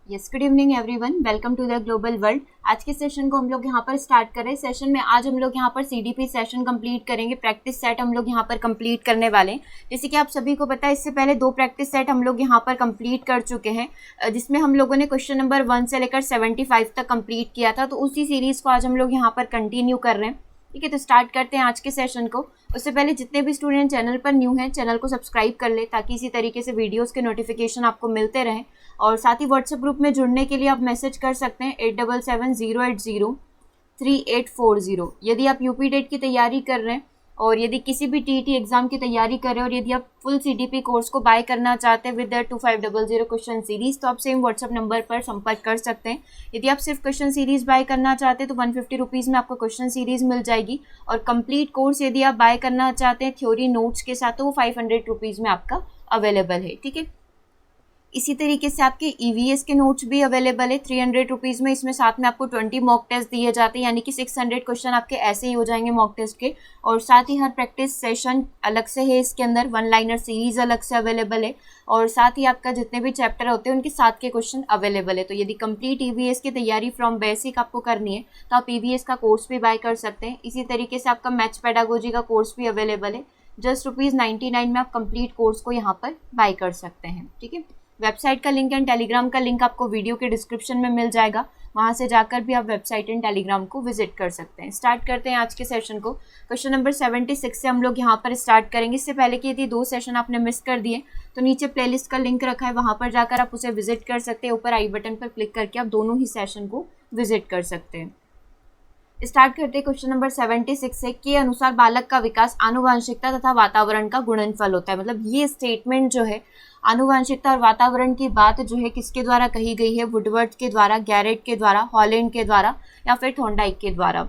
Yes, good evening everyone, welcome to the global world. आज के session को हम लोग यहाँ पर स्टार्ट करें। सेशन में आज हम लोग यहाँ पर सीडीपी सेशन कंप्लीट करेंगे। प्रैक्टिस सेट हम लोग यहाँ पर कंप्लीट करने वाले हैं। जैसे कि आप सभी को पता है, इससे पहले 2 प्रैक्टिस सेट हम लोग यहाँ पर कंप्लीट कर चुके हैं, जिसमें हम लोगों ने क्वेश्चन नंबर 1 से लेकर 75 तक कंप्लीट किया था। तो उसी सीरीज़ को आज हम लोग यहाँ पर कंटिन्यू कर रहे हैं। ठीक है, तो स्टार्ट करते हैं आज के सेशन को। उससे पहले जितने भी स्टूडेंट चैनल पर न्यू हैं, चैनल को सब्सक्राइब कर ले ताकि इसी तरीके से वीडियोस के नोटिफिकेशन आपको मिलते रहें। और साथ ही व्हाट्सएप ग्रुप में जुड़ने के लिए आप मैसेज कर सकते हैं 8770803840। यदि आप यूपी टेट की तैयारी कर रहे हैं और यदि किसी भी टीटी एग्जाम की तैयारी कर रहे हैं और यदि आप फुल सीडीपी कोर्स को बाय करना चाहते हैं विद द 2500 क्वेश्चन सीरीज, तो आप सेम व्हाट्सएप नंबर पर संपर्क कर सकते हैं। यदि आप सिर्फ क्वेश्चन सीरीज बाय करना चाहते हैं तो 150 रुपीज़ में आपको क्वेश्चन सीरीज मिल जाएगी। और कंप्लीट कोर्स यदि आप बाय करना चाहते हैं थ्योरी नोट्स के साथ, तो वो 500 रुपीज़ में आपका अवेलेबल है। ठीक है, इसी तरीके से आपके ईवीएस के नोट्स भी अवेलेबल है 300 रुपीज़ में। इसमें साथ में आपको 20 मॉक टेस्ट दिए जाते हैं, यानी कि 600 क्वेश्चन आपके ऐसे ही हो जाएंगे मॉक टेस्ट के। और साथ ही हर प्रैक्टिस सेशन अलग से है, इसके अंदर 1 लाइनर सीरीज अलग से अवेलेबल है। और साथ ही आपका जितने भी चैप्टर होते हैं उनके साथ के क्वेश्चन अवेलेबल है। तो यदि कंप्लीट ईवीएस की तैयारी फ्रॉम बेसिक आपको करनी है तो आप ईवीएस का कोर्स भी बाय कर सकते हैं। इसी तरीके से आपका मैथ्स पेडागोजी का कोर्स भी अवेलेबल है। जस्ट ₹99 में आप कंप्लीट कोर्स को यहाँ पर बाय कर सकते हैं। ठीक है, वेबसाइट का लिंक एंड टेलीग्राम का लिंक आपको वीडियो के डिस्क्रिप्शन में मिल जाएगा। वहाँ से जाकर भी आप वेबसाइट एंड टेलीग्राम को विजिट कर सकते हैं। स्टार्ट करते हैं आज के सेशन को। क्वेश्चन नंबर 76 से हम लोग यहाँ पर स्टार्ट करेंगे। इससे पहले कि यदि 2 सेशन आपने मिस कर दिए तो नीचे प्लेलिस्ट का लिंक रखा है, वहाँ पर जाकर आप उसे विजिट कर सकते हैं। ऊपर आई बटन पर क्लिक करके आप दोनों ही सेशन को विजिट कर सकते हैं। स्टार्ट करते हैं क्वेश्चन नंबर 76 से। के अनुसार बालक का विकास आनुवंशिकता तथा वातावरण का गुणनफल होता है। मतलब ये स्टेटमेंट जो है आनुवंशिकता और वातावरण की बात जो है किसके द्वारा कही गई है? वुडवर्ड के द्वारा, गैरेट के द्वारा, हॉलैंड के द्वारा या फिर थॉर्नडाइक के द्वारा।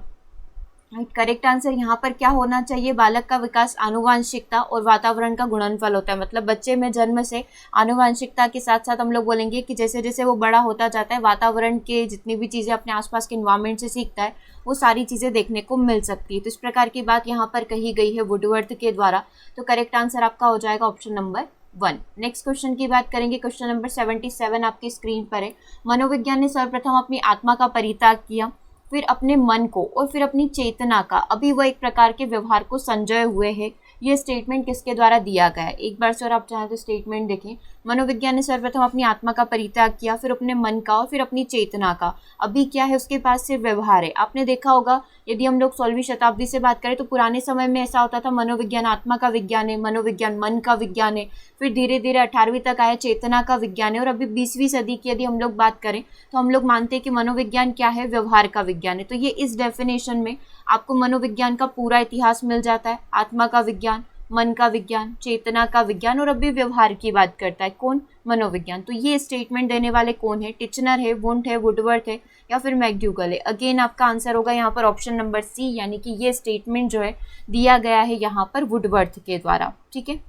करेक्ट आंसर यहाँ पर क्या होना चाहिए? बालक का विकास आनुवंशिकता और वातावरण का गुणनफल होता है। मतलब बच्चे में जन्म से आनुवंशिकता के साथ साथ हम लोग बोलेंगे कि जैसे जैसे वो बड़ा होता जाता है, वातावरण के जितनी भी चीज़ें अपने आसपास के इन्वायरमेंट से सीखता है वो सारी चीज़ें देखने को मिल सकती है। तो इस प्रकार की बात यहाँ पर कही गई है वुडवर्थ के द्वारा। तो करेक्ट आंसर आपका हो जाएगा ऑप्शन नंबर 1। नेक्स्ट क्वेश्चन की बात करेंगे। क्वेश्चन नंबर 77 आपकी स्क्रीन पर है। मनोविज्ञान ने सर्वप्रथम अपनी आत्मा का परित्याग किया, फिर अपने मन को और फिर अपनी चेतना का, अभी वह एक प्रकार के व्यवहार को संजोए हुए है। ये स्टेटमेंट किसके द्वारा दिया गया है? एक बार से और आप चाहें तो स्टेटमेंट देखें। मनोविज्ञान ने सर्वप्रथम अपनी आत्मा का परित्याग किया, फिर अपने मन का और फिर अपनी चेतना का, अभी क्या है उसके पास सिर्फ व्यवहार है। आपने देखा होगा यदि हम लोग 16वीं शताब्दी से बात करें तो पुराने समय में ऐसा होता था, मनोविज्ञान आत्मा का विज्ञान है, मनोविज्ञान मन का विज्ञान है। फिर धीरे धीरे 18वीं तक आया चेतना का विज्ञान है। और अभी 20वीं सदी की यदि हम लोग बात करें तो हम लोग मानते हैं कि मनोविज्ञान क्या है? व्यवहार का विज्ञान है। तो ये इस डेफिनेशन में आपको मनोविज्ञान का पूरा इतिहास मिल जाता है। आत्मा का विज्ञान, मन का विज्ञान, चेतना का विज्ञान और अभी व्यवहार की बात करता है कौन? मनोविज्ञान। तो ये स्टेटमेंट देने वाले कौन है? टिचनर है, वुंट है, वुडवर्थ है या फिर मैक्ड्यूगल है? अगेन आपका आंसर होगा यहाँ पर ऑप्शन नंबर सी, यानी कि ये स्टेटमेंट जो है दिया गया है यहाँ पर वुडवर्थ के द्वारा। ठीक है,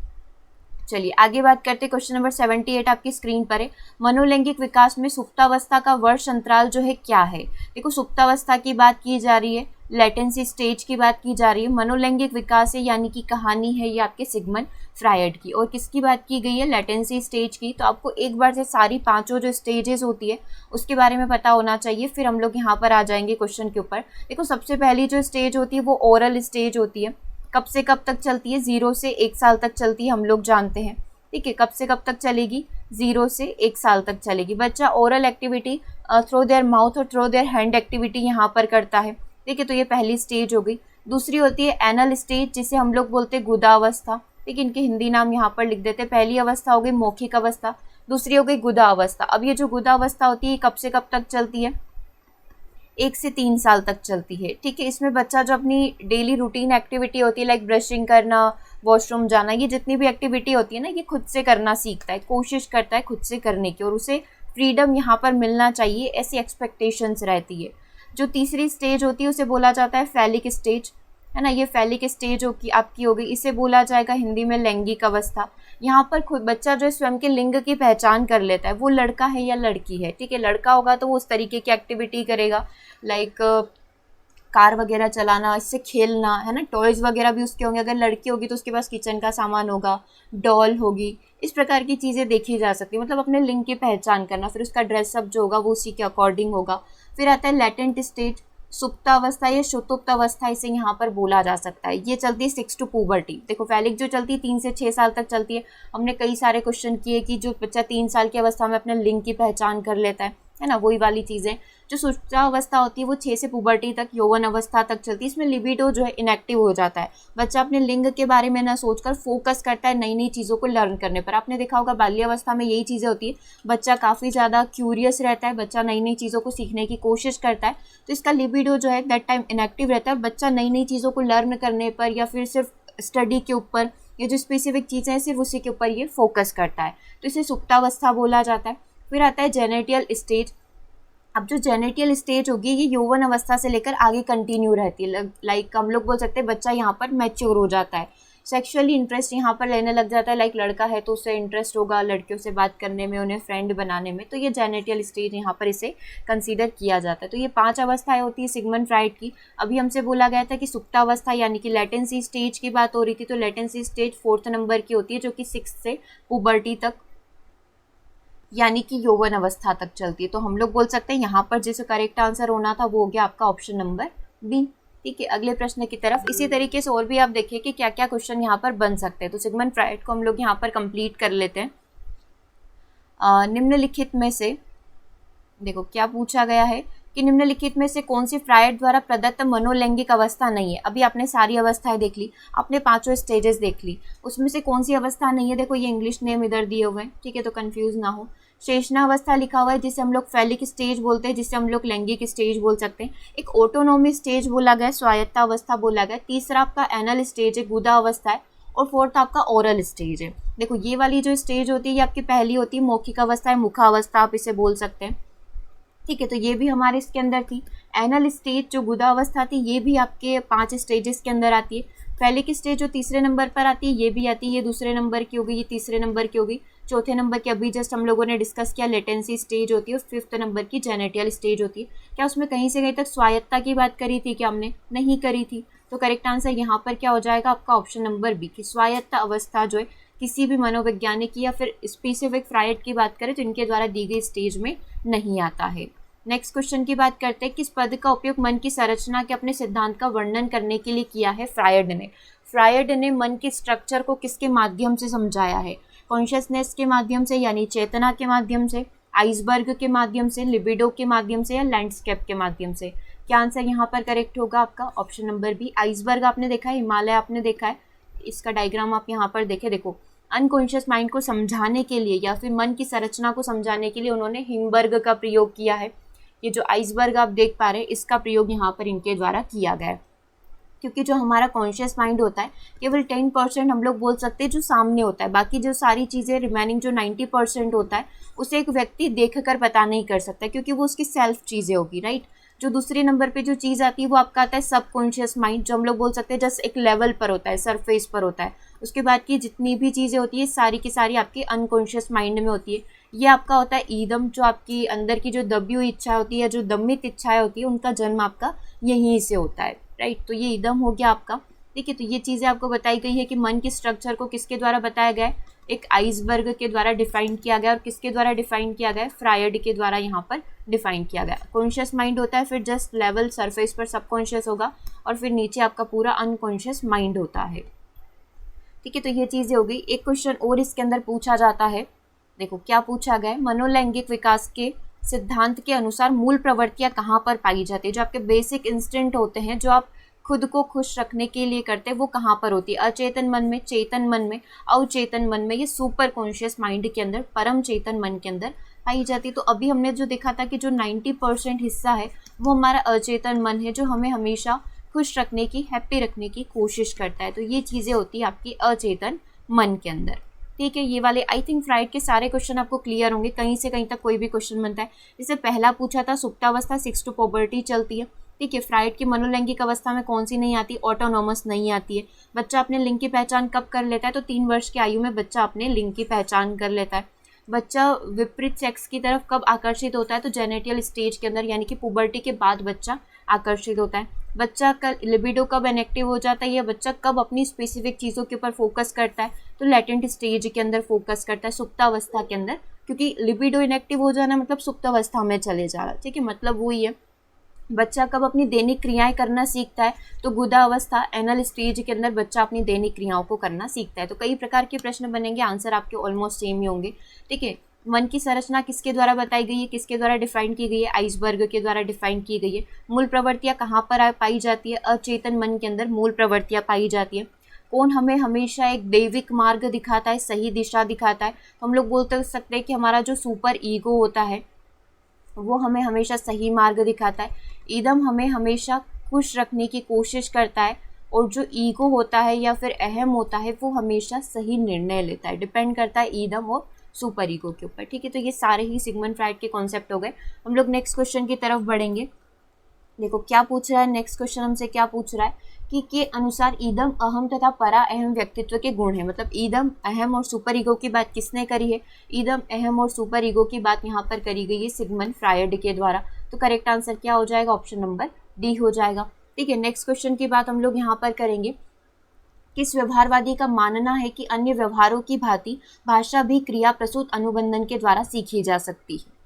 चलिए आगे बात करते हैं। क्वेश्चन नंबर 78 आपकी स्क्रीन पर है। मनोलैंगिक विकास में सुप्तावस्था का वर्ष अंतराल जो है क्या है? देखो, सुप्तावस्था की बात की जा रही है, लेटेंसी स्टेज की बात की जा रही है, मनोलैंगिक विकास है यानी कि कहानी है ये आपके सिगमंड फ्रायड की। और किसकी बात की गई है? लेटेंसी स्टेज की। तो आपको एक बार से सारी 5 जो स्टेजेस होती है उसके बारे में पता होना चाहिए, फिर हम लोग यहाँ पर आ जाएंगे क्वेश्चन के ऊपर। देखो, सबसे पहली जो स्टेज होती है वो ओरल स्टेज होती है। कब से कब तक चलती है? 0 से 1 साल तक चलती है, हम लोग जानते हैं। ठीक है, कब से कब तक चलेगी? 0 से 1 साल तक चलेगी। बच्चा oral activity through their mouth और थ्रू देयर हैंड एक्टिविटी यहाँ पर करता है। ठीक है, तो ये पहली स्टेज हो गई। दूसरी होती है एनल स्टेज, जिसे हम लोग बोलते हैं गुदावस्था। ठीक है, इनके हिंदी नाम यहाँ पर लिख देते हैं। पहली अवस्था हो गई मौखिक अवस्था, दूसरी हो गई गुदा अवस्था। अब ये जो गुदा अवस्था होती है कब से कब तक चलती है? 1 से 3 साल तक चलती है। ठीक है, इसमें बच्चा जो अपनी डेली रूटीन एक्टिविटी होती है लाइक ब्रशिंग करना, वॉशरूम जाना, ये जितनी भी एक्टिविटी होती है ना, ये खुद से करना सीखता है, कोशिश करता है खुद से करने की और उसे फ्रीडम यहाँ पर मिलना चाहिए, ऐसी एक्सपेक्टेशंस रहती है। जो तीसरी स्टेज होती है उसे बोला जाता है फैलिक स्टेज, है ना। ये फैलिक स्टेज हो की आपकी हो गई, इसे बोला जाएगा हिंदी में लैंगिक अवस्था। यहाँ पर खुद बच्चा जो है स्वयं के लिंग की पहचान कर लेता है, वो लड़का है या लड़की है। ठीक है, लड़का होगा तो वो उस तरीके की एक्टिविटी करेगा लाइक कार वगैरह चलाना, इससे खेलना, है ना। टॉयज़ वगैरह भी उसके होंगे। अगर लड़की होगी तो उसके पास किचन का सामान होगा, डॉल होगी, इस प्रकार की चीज़ें देखी जा सकती है, मतलब अपने लिंग की पहचान करना, फिर उसका ड्रेसअप जो होगा वो उसी के अकॉर्डिंग होगा। फिर आता है लेटेंट स्टेज, सुप्तावस्था या सुतुप्तावस्था इसे यहाँ पर बोला जा सकता है। ये चलती है 6 टू पुबर्टी। देखो फैलिक जो चलती है 3 से 6 साल तक चलती है। हमने कई सारे क्वेश्चन किए कि जो बच्चा 3 साल की अवस्था में अपने लिंग की पहचान कर लेता है ना, वही वाली चीज़ें। जो सुप्तावस्था होती है वो 6 से पुबर्टी तक, यौवन अवस्था तक चलती है। इसमें लिबिडो जो है इनएक्टिव हो जाता है, बच्चा अपने लिंग के बारे में ना सोचकर फोकस करता है नई नई चीज़ों को लर्न करने पर। आपने देखा होगा बाल्यावस्था में यही चीज़ें होती है, बच्चा काफ़ी ज़्यादा क्यूरियस रहता है, बच्चा नई नई चीज़ों को सीखने की कोशिश करता है, तो इसका लिबिडो जो है दैट टाइम इनएक्टिव रहता है। बच्चा नई नई चीज़ों को लर्न करने पर या फिर सिर्फ स्टडी के ऊपर, ये जो स्पेसिफिक चीज़ें हैं सिर्फ उसी के ऊपर ये फोकस करता है, तो इसे सुप्तावस्था बोला जाता है। फिर आता है जेनेटियल स्टेज। अब जो जेनेटियल स्टेज होगी ये यौवन अवस्था से लेकर आगे कंटिन्यू रहती है। लाइक हम लोग बोल सकते हैं बच्चा यहाँ पर मैच्योर हो जाता है, सेक्सुअली इंटरेस्ट यहाँ पर लेने लग जाता है। लाइक लड़का है तो उससे इंटरेस्ट होगा लड़कियों से बात करने में, उन्हें फ्रेंड बनाने में, तो ये जेनेटियल स्टेज यहाँ पर इसे कंसीडर किया जाता है। तो ये 5 अवस्थाएं होती है सिगमंड फ्राइड की। अभी हमसे बोला गया था कि सुप्तावस्था यानी कि लेटेंसी स्टेज की बात हो रही थी, तो लेटेंसी स्टेज 4th नंबर की होती है जो कि 6 से पुबर्टी तक यानी कि यौवन अवस्था तक चलती है। तो हम लोग बोल सकते हैं यहाँ पर जिसे करेक्ट आंसर होना था वो हो गया आपका ऑप्शन नंबर बी। ठीक है, अगले प्रश्न की तरफ। इसी तरीके से और भी आप देखिए कि क्या क्या क्वेश्चन यहाँ पर बन सकते हैं। तो सिगमंड फ्राइड को हम लोग यहाँ पर कंप्लीट कर लेते हैं। निम्नलिखित में से देखो क्या पूछा गया है कि निम्नलिखित में से कौन सी फ्राइड द्वारा प्रदत्त मनोलैंगिक अवस्था नहीं है। अभी आपने सारी अवस्थाएं देख ली, आपने 5 स्टेजेस देख ली, उसमें से कौन सी अवस्था नहीं है। देखो ये इंग्लिश नेम इधर दिए हुए हैं, ठीक है, तो कंफ्यूज ना हो। शेषना अवस्था लिखा हुआ है जिसे हम लोग फैलिक स्टेज बोलते हैं, जिसे हम लोग लैंगिक स्टेज बोल सकते हैं। एक ऑटोनोमी स्टेज बोला गया, स्वायत्ता अवस्था बोला गया। तीसरा आपका एनल स्टेज है, गुदा अवस्था है। और 4th आपका ओरल स्टेज है। देखो ये वाली जो स्टेज होती है ये आपकी पहली होती है मौखिक अवस्था है, मुखावस्था आप इसे बोल सकते हैं। ठीक है, तो ये भी हमारे इसके अंदर थी। एनल स्टेज जो गुदा अवस्था थी ये भी आपके 5 स्टेजेस के अंदर आती है। फैलिक स्टेज जो तीसरे नंबर पर आती है ये भी आती है, ये दूसरे नंबर की होगी, ये तीसरे नंबर की होगी। चौथे नंबर की अभी जस्ट हम लोगों ने डिस्कस किया लेटेंसी स्टेज होती है। और 5th नंबर की जेनेटियल स्टेज होती है। क्या उसमें कहीं से कहीं तक स्वायत्ता की बात करी थी क्या? हमने नहीं करी थी। तो करेक्ट आंसर यहाँ पर क्या हो जाएगा आपका ऑप्शन नंबर बी की स्वायत्ता अवस्था जो है किसी भी मनोवैज्ञानिक या फिर स्पेसिफिक फ्राइड की बात करें तो इनके द्वारा दी गई स्टेज में नहीं आता है। नेक्स्ट क्वेश्चन की बात करते हैं। किस पद का उपयोग मन की संरचना के अपने सिद्धांत का वर्णन करने के लिए किया है फ्रायड ने? फ्रायड ने मन के स्ट्रक्चर को किसके माध्यम से समझाया है? कॉन्शियसनेस के माध्यम से यानी चेतना के माध्यम से, आइसबर्ग के माध्यम से, लिबिडो के माध्यम से या लैंडस्केप के माध्यम से? क्या आंसर यहाँ पर करेक्ट होगा आपका ऑप्शन नंबर बी। आइसबर्ग आपने देखा है, हिमालय आपने देखा है, इसका डायग्राम आप यहाँ पर देखें। देखो अनकॉन्शियस माइंड को समझाने के लिए या फिर मन की संरचना को समझाने के लिए उन्होंने हिमबर्ग का प्रयोग किया है। ये जो आइसबर्ग आप देख पा रहे हैं इसका प्रयोग यहाँ पर इनके द्वारा किया गया है। क्योंकि जो हमारा कॉन्शियस माइंड होता है केवल 10% हम लोग बोल सकते हैं जो सामने होता है, बाकी जो सारी चीज़ें रिमेनिंग जो 90% होता है उसे एक व्यक्ति देख कर पता नहीं कर सकता क्योंकि वो उसकी सेल्फ चीज़ें होगी, राइट। जो दूसरे नंबर पे जो चीज़ आती है वो आपका आता है सबकॉन्शियस माइंड, जो हम लोग बोल सकते हैं जस्ट एक लेवल पर होता है, सरफेस पर होता है। उसके बाद की जितनी भी चीज़ें होती है सारी की सारी आपकी अनकॉन्शियस माइंड में होती है। ये आपका होता है ईदम, जो आपकी अंदर की जो दबी हुई इच्छा होती है, जो दमित इच्छाएं होती है, उनका जन्म आपका यहीं से होता है, राइट। तो ये ईदम हो गया आपका। ठीक है, तो ये चीज़ें आपको बताई गई है कि मन के स्ट्रक्चर को किसके द्वारा बताया गया है, एक आइसबर्ग के द्वारा डिफाइन किया गया। और किसके द्वारा डिफाइन किया गया है? फ्रायड के द्वारा यहाँ पर डिफाइन किया गया। कॉन्शियस माइंड होता है, फिर जस्ट लेवल सरफेस पर सबकॉन्शियस होगा और फिर नीचे आपका पूरा अनकॉन्शियस माइंड होता है। ठीक है, तो ये चीज़ें हो गई। एक क्वेश्चन और इसके अंदर पूछा जाता है, देखो क्या पूछा गया है। मनोलैंगिक विकास के सिद्धांत के अनुसार मूल प्रवृत्तियां कहाँ पर पाई जाती है? जो आपके बेसिक इंस्टिंक्ट होते हैं जो आप खुद को खुश रखने के लिए करते हैं वो कहाँ पर होती है? अचेतन मन में, चेतन मन में, अवचेतन मन में, ये सुपर कॉन्शियस माइंड के अंदर, परम चेतन मन के अंदर पाई जाती है। तो अभी हमने जो देखा था कि जो 90% हिस्सा है वो हमारा अचेतन मन है जो हमें हमेशा खुश रखने की, हैप्पी रखने की कोशिश करता है। तो ये चीज़ें होती है आपकी अचेतन मन के अंदर। ठीक है, ये वाले आई थिंक फ्राइड के सारे क्वेश्चन आपको क्लियर होंगे, कहीं से कहीं तक कोई भी क्वेश्चन बनता है। जैसे पहला पूछा था सुप्तावस्था 6 टू पुबर्टी चलती है। ठीक है, फ्राइड की मनोलैंगिक अवस्था में कौन सी नहीं आती? ऑटोनॉमस नहीं आती है। बच्चा अपने लिंग की पहचान कब कर लेता है? तो 3 वर्ष की आयु में बच्चा अपने लिंग की पहचान कर लेता है। बच्चा विपरीत सेक्स की तरफ कब आकर्षित होता है? तो जेनेटियल स्टेज के अंदर यानी कि पुबर्टी के बाद बच्चा आकर्षित होता है। बच्चा का लिबिडो कब इनएक्टिव हो जाता है या बच्चा कब अपनी स्पेसिफिक चीज़ों के ऊपर फोकस करता है? तो लैटेंट स्टेज के अंदर फोकस करता है, सुप्तावस्था के अंदर, क्योंकि लिबिडो इनएक्टिव हो जाना मतलब सुप्तावस्था में चले जाना, ठीक है, मतलब वही है। बच्चा कब अपनी दैनिक क्रियाएं करना सीखता है, तो गुदा अवस्था एनल स्टेज के अंदर बच्चा अपनी दैनिक क्रियाओं को करना सीखता है। तो कई प्रकार के प्रश्न बनेंगे, आंसर आपके ऑलमोस्ट सेम ही होंगे, ठीक है। मन की संरचना किसके द्वारा बताई गई है, किसके द्वारा डिफाइन की गई है, आइसबर्ग के द्वारा डिफाइन की गई है। मूल प्रवृत्तियां कहाँ पर पाई जाती है, अचेतन मन के अंदर मूल प्रवृत्तियां पाई जाती है। कौन हमें हमेशा एक दैविक मार्ग दिखाता है, सही दिशा दिखाता है, तो हम लोग बोलते सकते हैं कि हमारा जो सुपर ईगो होता है वो हमें हमेशा सही मार्ग दिखाता है। ईदम हमें हमेशा खुश रखने की कोशिश करता है, और जो ईगो होता है या फिर अहम होता है वो हमेशा सही निर्णय लेता है। डिपेंड करता है ईदम और सुपर ईगो के ऊपर, ठीक है। तो ये सारे ही सिगमंड फ्राइड के कॉन्सेप्ट हो गए। हम लोग नेक्स्ट क्वेश्चन की तरफ बढ़ेंगे। देखो क्या पूछ रहा है, नेक्स्ट क्वेश्चन हमसे क्या पूछ रहा है कि के अनुसार ईदम, अहम तथा परा अहम व्यक्तित्व के गुण है। मतलब ईदम, अहम और सुपर ईगो की बात किसने करी है, ईदम, अहम और सुपर ईगो की बात यहाँ पर करी गई है सिगमंड फ्रायड के द्वारा। तो करेक्ट आंसर क्या हो जाएगा, ऑप्शन नंबर डी हो जाएगा, ठीक है। नेक्स्ट क्वेश्चन की बात हम लोग यहाँ पर करेंगे। किस व्यवहारवादी का मानना है कि अन्य व्यवहारों की भांति भाषा भी क्रिया प्रसूत अनुबंधन के द्वारा सीखी जा सकती है।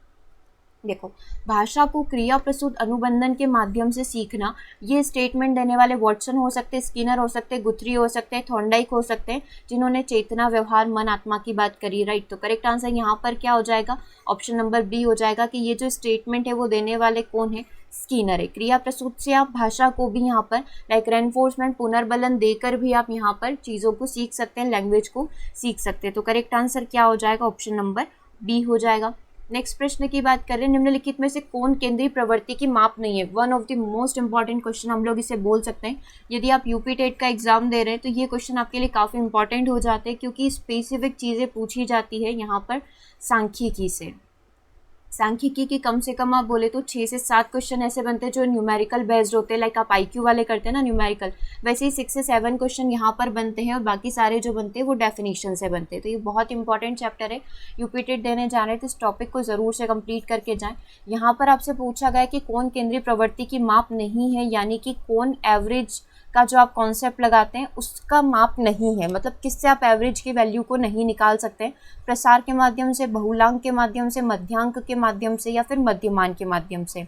देखो, भाषा को क्रिया प्रसूत अनुबंधन के माध्यम से सीखना, ये स्टेटमेंट देने वाले वॉटसन हो सकते हैं, स्किनर हो सकते हैं, गुथरी हो सकते हैं, थॉर्नडाइक हो सकते हैं, जिन्होंने चेतना, व्यवहार, मन, आत्मा की बात करी, राइट। तो करेक्ट आंसर यहाँ पर क्या हो जाएगा, ऑप्शन नंबर बी हो जाएगा कि ये जो स्टेटमेंट है वो देने वाले कौन है, स्किनर है। क्रिया प्रसूत से आप भाषा को भी यहाँ पर लाइक रेनफोर्समेंट, पुनर्बलन देकर भी आप यहाँ पर चीज़ों को सीख सकते हैं, लैंग्वेज को सीख सकते हैं। तो करेक्ट आंसर क्या हो जाएगा, ऑप्शन नंबर बी हो जाएगा। नेक्स्ट प्रश्न की बात करें, निम्नलिखित में से कौन केंद्रीय प्रवृत्ति की माप नहीं है। One of the most important question हम लोग इसे बोल सकते हैं। यदि आप यूपी टेट का एग्जाम दे रहे हैं तो ये क्वेश्चन आपके लिए काफ़ी इंपॉर्टेंट हो जाते हैं, क्योंकि स्पेसिफिक चीज़ें पूछी जाती है यहाँ पर सांख्यिकी से। सांख्यिकी की कम से कम आप बोले तो 6 से 7 क्वेश्चन ऐसे बनते हैं जो न्यूमेरिकल बेस्ड होते हैं, लाइक आप आईक्यू वाले करते हैं ना न्यूमेरिकल, वैसे ही 6 से 7 क्वेश्चन यहाँ पर बनते हैं, और बाकी सारे जो बनते हैं वो डेफिनेशन से बनते हैं। तो ये बहुत इंपॉर्टेंट चैप्टर है, यूपी टेट देने जा रहे हैं तो इस टॉपिक को ज़रूर से कंप्लीट करके जाएँ। यहाँ पर आपसे पूछा गया कि कौन केंद्रीय प्रवृत्ति की माप नहीं है, यानी कि कौन एवरेज का जो आप कॉन्सेप्ट लगाते हैं उसका माप नहीं है, मतलब किससे आप एवरेज की वैल्यू को नहीं निकाल सकते। प्रसार के माध्यम से, बहुलांक के माध्यम से, मध्यांक के माध्यम से, या फिर मध्यमान के माध्यम से।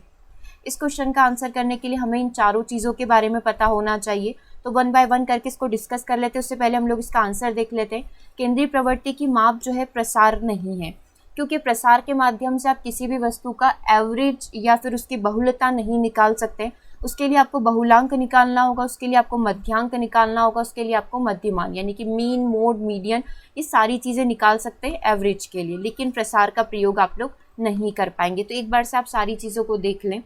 इस क्वेश्चन का आंसर करने के लिए हमें इन चारों चीज़ों के बारे में पता होना चाहिए। तो वन बाय वन करके इसको डिस्कस कर लेते हैं। उससे पहले हम लोग इसका आंसर देख लेते हैं। केंद्रीय प्रवृत्ति की माप जो है प्रसार नहीं है, क्योंकि प्रसार के माध्यम से आप किसी भी वस्तु का एवरेज या फिर उसकी बहुलता नहीं निकाल सकते। उसके लिए आपको बहुलांक निकालना होगा, उसके लिए आपको मध्यांक निकालना होगा, उसके लिए आपको मध्यमान यानी कि मीन, मोड, मीडियन, ये सारी चीज़ें निकाल सकते हैं एवरेज के लिए, लेकिन प्रसार का प्रयोग आप लोग नहीं कर पाएंगे। तो एक बार से आप सारी चीज़ों को देख लें।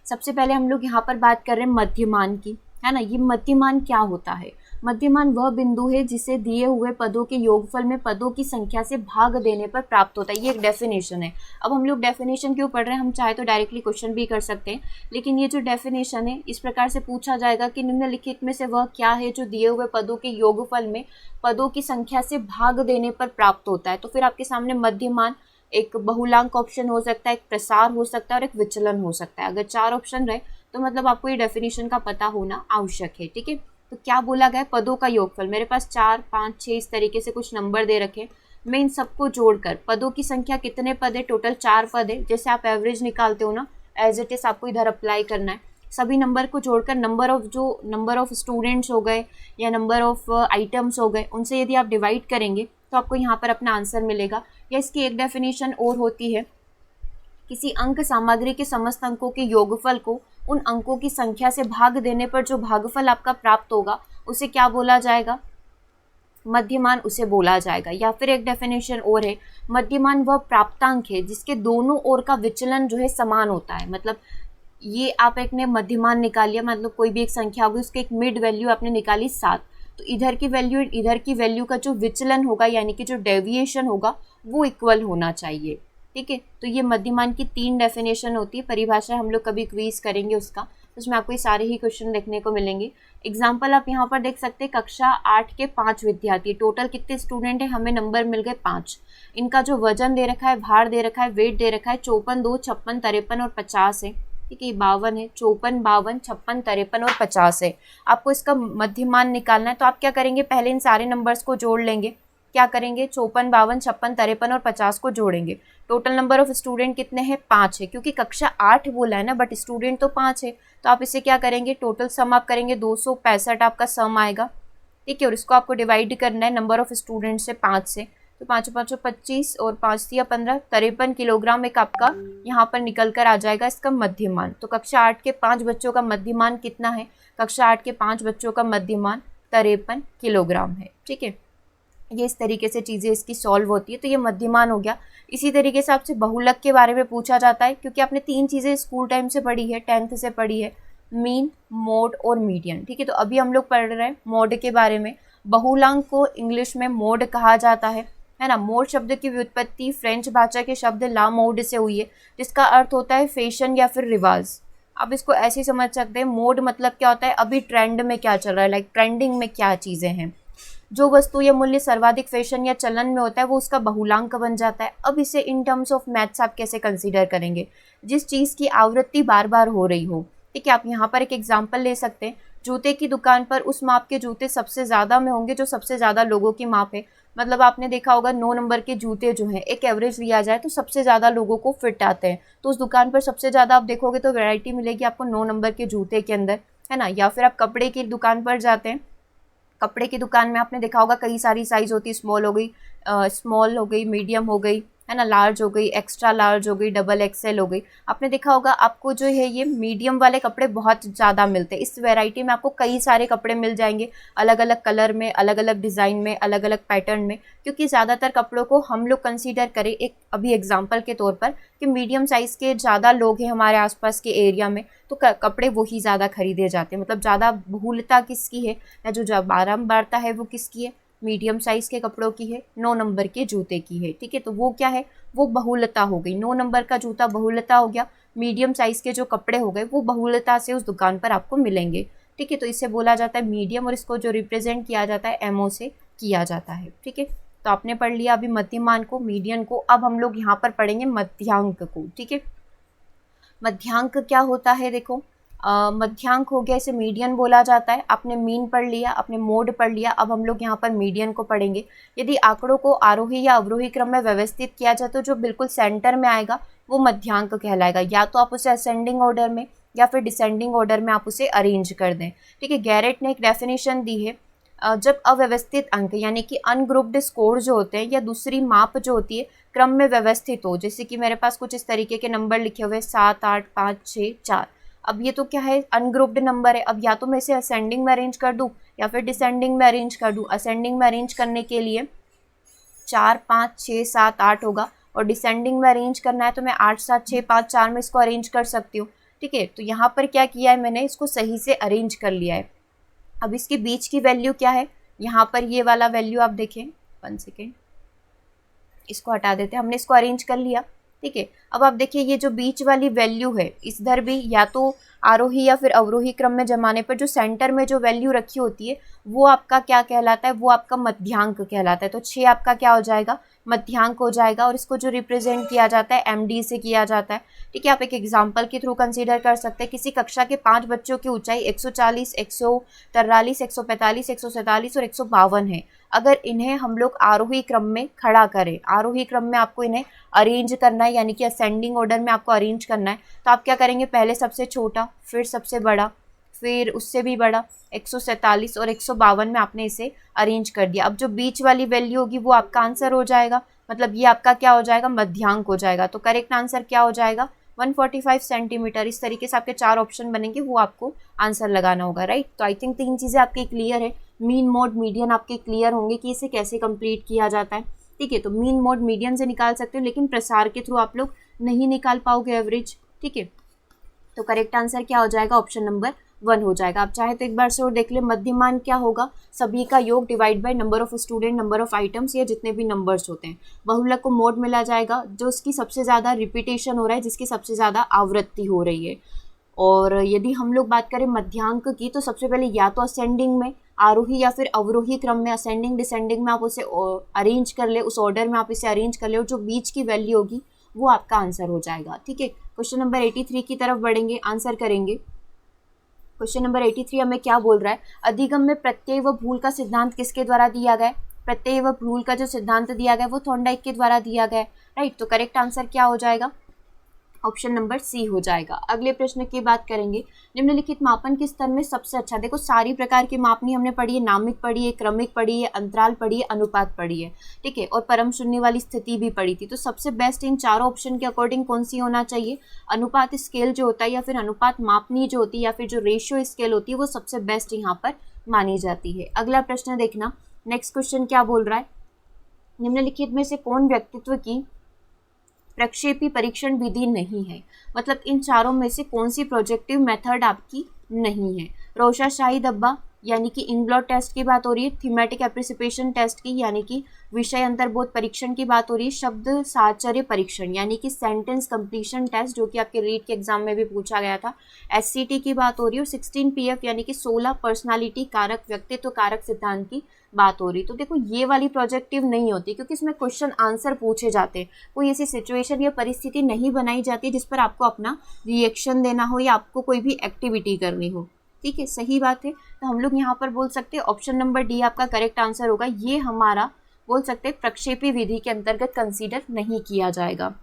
सबसे पहले हम लोग यहाँ पर बात कर रहे हैं मध्यमान की, है ना। ये मध्यमान क्या होता है, मध्यमान वह बिंदु है जिसे दिए हुए पदों के योगफल में पदों की संख्या से भाग देने पर प्राप्त होता है। ये एक डेफिनेशन है। अब हम लोग डेफिनेशन क्यों पढ़ रहे हैं, हम चाहे तो डायरेक्टली क्वेश्चन भी कर सकते हैं, लेकिन ये जो डेफिनेशन है इस प्रकार से पूछा जाएगा कि निम्नलिखित में से वह क्या है जो दिए हुए पदों के योगफल में पदों की संख्या से भाग देने पर प्राप्त होता है। तो फिर आपके सामने मध्यमान एक बहुलांक ऑप्शन हो सकता है, एक प्रसार हो सकता है और एक विचलन हो सकता है। अगर 4 ऑप्शन रहे तो मतलब आपको ये डेफिनेशन का पता होना आवश्यक है, ठीक है। तो क्या बोला गया, पदों का योगफल। मेरे पास 4, 5, 6 इस तरीके से कुछ नंबर दे रखे, मैं इन सबको जोड़कर पदों की संख्या कितने पद है, टोटल 4 पद है। जैसे आप एवरेज निकालते हो ना, एज इट इज आपको इधर अप्लाई करना है। सभी नंबर को जोड़कर नंबर ऑफ स्टूडेंट्स हो गए या नंबर ऑफ आइटम्स हो गए, उनसे यदि आप डिवाइड करेंगे तो आपको यहाँ पर अपना आंसर मिलेगा। या इसकी एक डेफिनेशन और होती है, किसी अंक सामग्री के समस्त अंकों के योगफल को उन अंकों की संख्या से भाग देने पर जो भागफल आपका प्राप्त होगा उसे क्या बोला जाएगा, मध्यमान उसे बोला जाएगा। या फिर एक डेफिनेशन और है, मध्यमान वह प्राप्तांक है जिसके दोनों ओर का विचलन जो है समान होता है। मतलब ये आप एक ने मध्यमान निकाल लिया, मतलब कोई भी एक संख्या होगी उसके एक मिड वैल्यू आपने निकाली 7, तो इधर की वैल्यू इधर की वैल्यू का जो विचलन होगा यानी कि जो डेविएशन होगा वो इक्वल होना चाहिए, ठीक है। तो ये मध्यमान की 3 डेफिनेशन होती है, परिभाषा हम लोग कभी क्विज करेंगे उसका, उसमें आपको ये सारे ही क्वेश्चन देखने को मिलेंगे। एग्जाम्पल आप यहाँ पर देख सकते हैं, कक्षा 8 के 5 विद्यार्थी, टोटल कितने स्टूडेंट हैं, हमें नंबर मिल गए 5। इनका जो वजन दे रखा है, भार दे रखा है, वेट दे रखा है 54, 2, 56, 53 और 50 है। ठीक है, 52 है, 54, 52, 56, 53 और 50 है। आपको इसका मध्यमान निकालना है, तो आप क्या करेंगे, पहले इन सारे नंबर्स को जोड़ लेंगे। क्या करेंगे, 54, 52, 56, 53 और 50 को जोड़ेंगे। टोटल नंबर ऑफ स्टूडेंट कितने हैं, 5 है, क्योंकि कक्षा 8 बोला है ना, बट स्टूडेंट तो 5 है। तो आप इसे क्या करेंगे, टोटल सम आप करेंगे, 265 आपका सम आएगा। ठीक है, और इसको आपको डिवाइड करना है नंबर ऑफ स्टूडेंट से, 5 से। तो 5 5 25 और 5 या 15, 53 किलोग्राम एक आपका यहाँ पर निकल कर आ जाएगा इसका मध्यमान। तो कक्षा 8 के 5 बच्चों का मध्यमान कितना है, कक्षा 8 के 5 बच्चों का मध्यमान 53 किलोग्राम है। ठीक है, ये इस तरीके से चीज़ें इसकी सॉल्व होती है। तो ये मध्यमान हो गया। इसी तरीके से आपसे बहुलक के बारे में पूछा जाता है, क्योंकि आपने 3 चीज़ें स्कूल टाइम से पढ़ी है, 10th से पढ़ी है, मीन, मोड और मीडियन। ठीक है, तो अभी हम लोग पढ़ रहे हैं मोड के बारे में। बहुलांक को इंग्लिश में मोड कहा जाता है ना। मोड शब्द की व्युत्पत्ति फ्रेंच भाषा के शब्द ला मोड से हुई है, जिसका अर्थ होता है फैशन या फिर रिवाज। अब इसको ऐसे समझ सकते हैं, मोड मतलब क्या होता है, अभी ट्रेंड में क्या चल रहा है, लाइक ट्रेंडिंग में क्या चीज़ें हैं। जो वस्तु या मूल्य सर्वाधिक फैशन या चलन में होता है वो उसका बहुलांक बन जाता है। अब इसे इन टर्म्स ऑफ मैथ्स आप कैसे कंसीडर करेंगे, जिस चीज़ की आवृत्ति बार बार हो रही हो। ठीक है, आप यहाँ पर एक एग्जांपल ले सकते हैं। जूते की दुकान पर उस माप के जूते सबसे ज़्यादा में होंगे जो सबसे ज़्यादा लोगों की माप है। मतलब आपने देखा होगा 9 नंबर के जूते जो हैं, एक एवरेज लिया जाए तो सबसे ज़्यादा लोगों को फिट आते हैं। तो उस दुकान पर सबसे ज़्यादा आप देखोगे तो वैरायटी मिलेगी आपको 9 नंबर के जूते के अंदर, है ना। या फिर आप कपड़े की दुकान पर जाते हैं, कपड़े की दुकान में आपने देखा होगा कई सारी साइज़ होती है, स्मॉल हो गई, मीडियम हो गई, है ना, लार्ज हो गई, एक्स्ट्रा लार्ज हो गई, डबल एक्सेल हो गई। आपने देखा होगा आपको जो है ये मीडियम वाले कपड़े बहुत ज़्यादा मिलते हैं। इस वैरायटी में आपको कई सारे कपड़े मिल जाएंगे, अलग अलग कलर में, अलग अलग डिज़ाइन में, अलग अलग पैटर्न में। क्योंकि ज़्यादातर कपड़ों को हम लोग कंसीडर करें एक अभी एग्जाम्पल के तौर पर कि मीडियम साइज़ के ज़्यादा लोग हैं हमारे आसपास के एरिया में, तो कपड़े वही ज़्यादा खरीदे जाते हैं। मतलब ज़्यादा बहुलता किसकी है, या जो बारंबारता है वो किसकी है, मीडियम साइज़ के कपड़ों की है, 9 नंबर के जूते की है। ठीक है, तो वो क्या है, वो बहुलता हो गई। 9 नंबर का जूता बहुलता हो गया, मीडियम साइज़ के जो कपड़े हो गए वो बहुलता से उस दुकान पर आपको मिलेंगे। ठीक है, तो इसे बोला जाता है मीडियम, और इसको जो रिप्रेजेंट किया जाता है एमओ से किया जाता है। ठीक है, तो आपने पढ़ लिया अभी मध्यमान को, मीडियन को। अब हम लोग यहाँ पर पढ़ेंगे मध्यांक को। ठीक है, मध्यांक क्या होता है, देखो मध्यांक हो गया, इसे मीडियन बोला जाता है। आपने मीन पढ़ लिया, आपने मोड पढ़ लिया, अब हम लोग यहाँ पर मीडियन को पढ़ेंगे। यदि आंकड़ों को आरोही या अवरोही क्रम में व्यवस्थित किया जाए तो जो बिल्कुल सेंटर में आएगा वो मध्यांक कहलाएगा। या तो आप उसे असेंडिंग ऑर्डर में या फिर डिसेंडिंग ऑर्डर में आप उसे अरेंज कर दें। ठीक है, गैरेट ने एक डेफिनेशन दी है, जब अव्यवस्थित अंक यानी कि अनग्रुप्ड स्कोर जो होते हैं या दूसरी माप जो होती है क्रम में व्यवस्थित हो, जैसे कि मेरे पास कुछ इस तरीके के नंबर लिखे हुए 7 8 5 6 4। अब ये तो क्या है, अनग्रुप्ड नंबर है। अब या तो मैं इसे असेंडिंग में अरेंज कर दूं या फिर डिसेंडिंग में अरेंज कर दूं। असेंडिंग में अरेंज करने के लिए 4 5 6 7 8 होगा, और डिसेंडिंग में अरेंज करना है तो मैं 8 7 6 5 4 में इसको अरेंज कर सकती हूँ। ठीक है, तो यहाँ पर क्या किया है, मैंने इसको सही से अरेंज कर लिया है। अब इसके बीच की वैल्यू क्या है, यहाँ पर ये वाला वैल्यू आप देखें, 1 सेकेंड, इसको हटा देते हैं, हमने इसको अरेंज कर लिया। ठीक है, अब आप देखिए ये जो बीच वाली वैल्यू है, इधर भी या तो आरोही या फिर अवरोही क्रम में जमाने पर जो सेंटर में जो वैल्यू रखी होती है वो आपका क्या कहलाता है, वो आपका मध्यांक कहलाता है। तो 6 आपका क्या हो जाएगा, मध्यांक हो जाएगा, और इसको जो रिप्रेजेंट किया जाता है एमडी से किया जाता है। ठीक है, आप एक एग्जांपल के थ्रू कंसीडर कर सकते हैं। किसी कक्षा के 5 बच्चों की ऊंचाई 140 143 145 147 और 152 है। अगर इन्हें हम लोग आरोही क्रम में खड़ा करें, आरोही क्रम में आपको इन्हें अरेंज करना है, यानी कि असेंडिंग ऑर्डर में आपको अरेंज करना है, तो आप क्या करेंगे, पहले सबसे छोटा, फिर सबसे बड़ा, फिर उससे भी बड़ा, 147 और 152 में आपने इसे अरेंज कर दिया। अब जो बीच वाली वैल्यू होगी वो आपका आंसर हो जाएगा, मतलब ये आपका क्या हो जाएगा, मध्यांक हो जाएगा। तो करेक्ट आंसर क्या हो जाएगा, 145 सेंटीमीटर। इस तरीके से आपके 4 ऑप्शन बनेंगे, वो आपको आंसर लगाना होगा, राइट। तो आई थिंक 3 चीज़ें आपकी क्लियर है। मीन मोड मीडियन आपके क्लियर होंगे कि इसे कैसे कंप्लीट किया जाता है। ठीक है, तो मीन मोड मीडियन से निकाल सकते हो, लेकिन प्रसार के थ्रू आप लोग नहीं निकाल पाओगे एवरेज। ठीक है, तो करेक्ट आंसर क्या हो जाएगा, ऑप्शन नंबर 1 हो जाएगा। आप चाहे तो एक बार से और देख ले, मध्यमान क्या होगा, सभी का योग divide by number of student, number of items, या जितने भी नंबर्स होते हैं। बहुलक को मोड मिला जाएगा जो उसकी सबसे ज़्यादा रिपीटेशन हो रहा है, जिसकी सबसे ज़्यादा आवृत्ति हो रही है। और यदि हम लोग बात करें मध्यांक की, तो सबसे पहले या तो असेंडिंग में, आरोही या फिर अवरोही क्रम में, असेंडिंग डिसेंडिंग में आप उसे अरेंज कर ले, उस ऑर्डर में आप इसे अरेंज कर ले, और जो बीच की वैल्यू होगी वो आपका आंसर हो जाएगा। ठीक है, क्वेश्चन नंबर 83 की तरफ बढ़ेंगे, आंसर करेंगे। क्वेश्चन नंबर 83 हमें क्या बोल रहा है, अधिगम में प्रत्यय व भूल का सिद्धांत किसके द्वारा दिया गया है? प्रत्यय व भूल का जो सिद्धांत दिया गया है वो थॉर्नडाइक के द्वारा दिया गया है, राइट। तो करेक्ट आंसर क्या हो जाएगा? ऑप्शन नंबर सी हो जाएगा। अगले प्रश्न की बात करेंगे, निम्नलिखित मापन के स्तर में सबसे अच्छा, देखो सारी प्रकार की मापनी हमने पढ़ी है, नामिक पढ़ी है, क्रमिक पढ़ी है, अंतराल पढ़ी है, अनुपात पढ़ी है, ठीक है, और परम शून्य वाली स्थिति भी पढ़ी थी। तो सबसे बेस्ट इन चारों ऑप्शन के अकॉर्डिंग कौन सी होना चाहिए? अनुपात स्केल जो होता है या फिर अनुपात मापनी जो होती है या फिर जो रेशियो स्केल होती है वो सबसे बेस्ट यहाँ पर मानी जाती है। अगला प्रश्न देखना, नेक्स्ट क्वेश्चन क्या बोल रहा है, निम्नलिखित में से कौन व्यक्तित्व की प्रक्षेपी परीक्षण विधि नहीं है? मतलब इन चारों में से कौन सी प्रोजेक्टिव मेथड आपकी नहीं है? रोशाशाही डब्बा यानी कि इनब्लॉट टेस्ट की बात हो रही है, थीमेटिक एप्रिसिएशन टेस्ट की यानी कि विषय अंतर्बोध परीक्षण की बात हो रही है, शब्द साहचर्य परीक्षण यानी कि सेंटेंस कंप्लीशन टेस्ट जो कि आपके रीड के एग्जाम में भी पूछा गया था, एससीटी की बात हो रही है, और 16 पीएफ यानी कि 16 पर्सनालिटी कारक व्यक्तित्व कारक सिद्धांत की बात हो रही। तो देखो ये वाली प्रोजेक्टिव नहीं होती क्योंकि इसमें क्वेश्चन आंसर पूछे जाते, कोई ऐसी सिचुएशन या परिस्थिति नहीं बनाई जाती जिस पर आपको अपना रिएक्शन देना हो या आपको कोई भी एक्टिविटी करनी हो। ठीक है, सही बात है। तो हम लोग यहाँ पर बोल सकते हैं ऑप्शन नंबर डी आपका करेक्ट आंसर होगा। ये हमारा बोल सकते हैं प्रक्षेपी विधि के अंतर्गत कंसीडर नहीं किया जाएगा।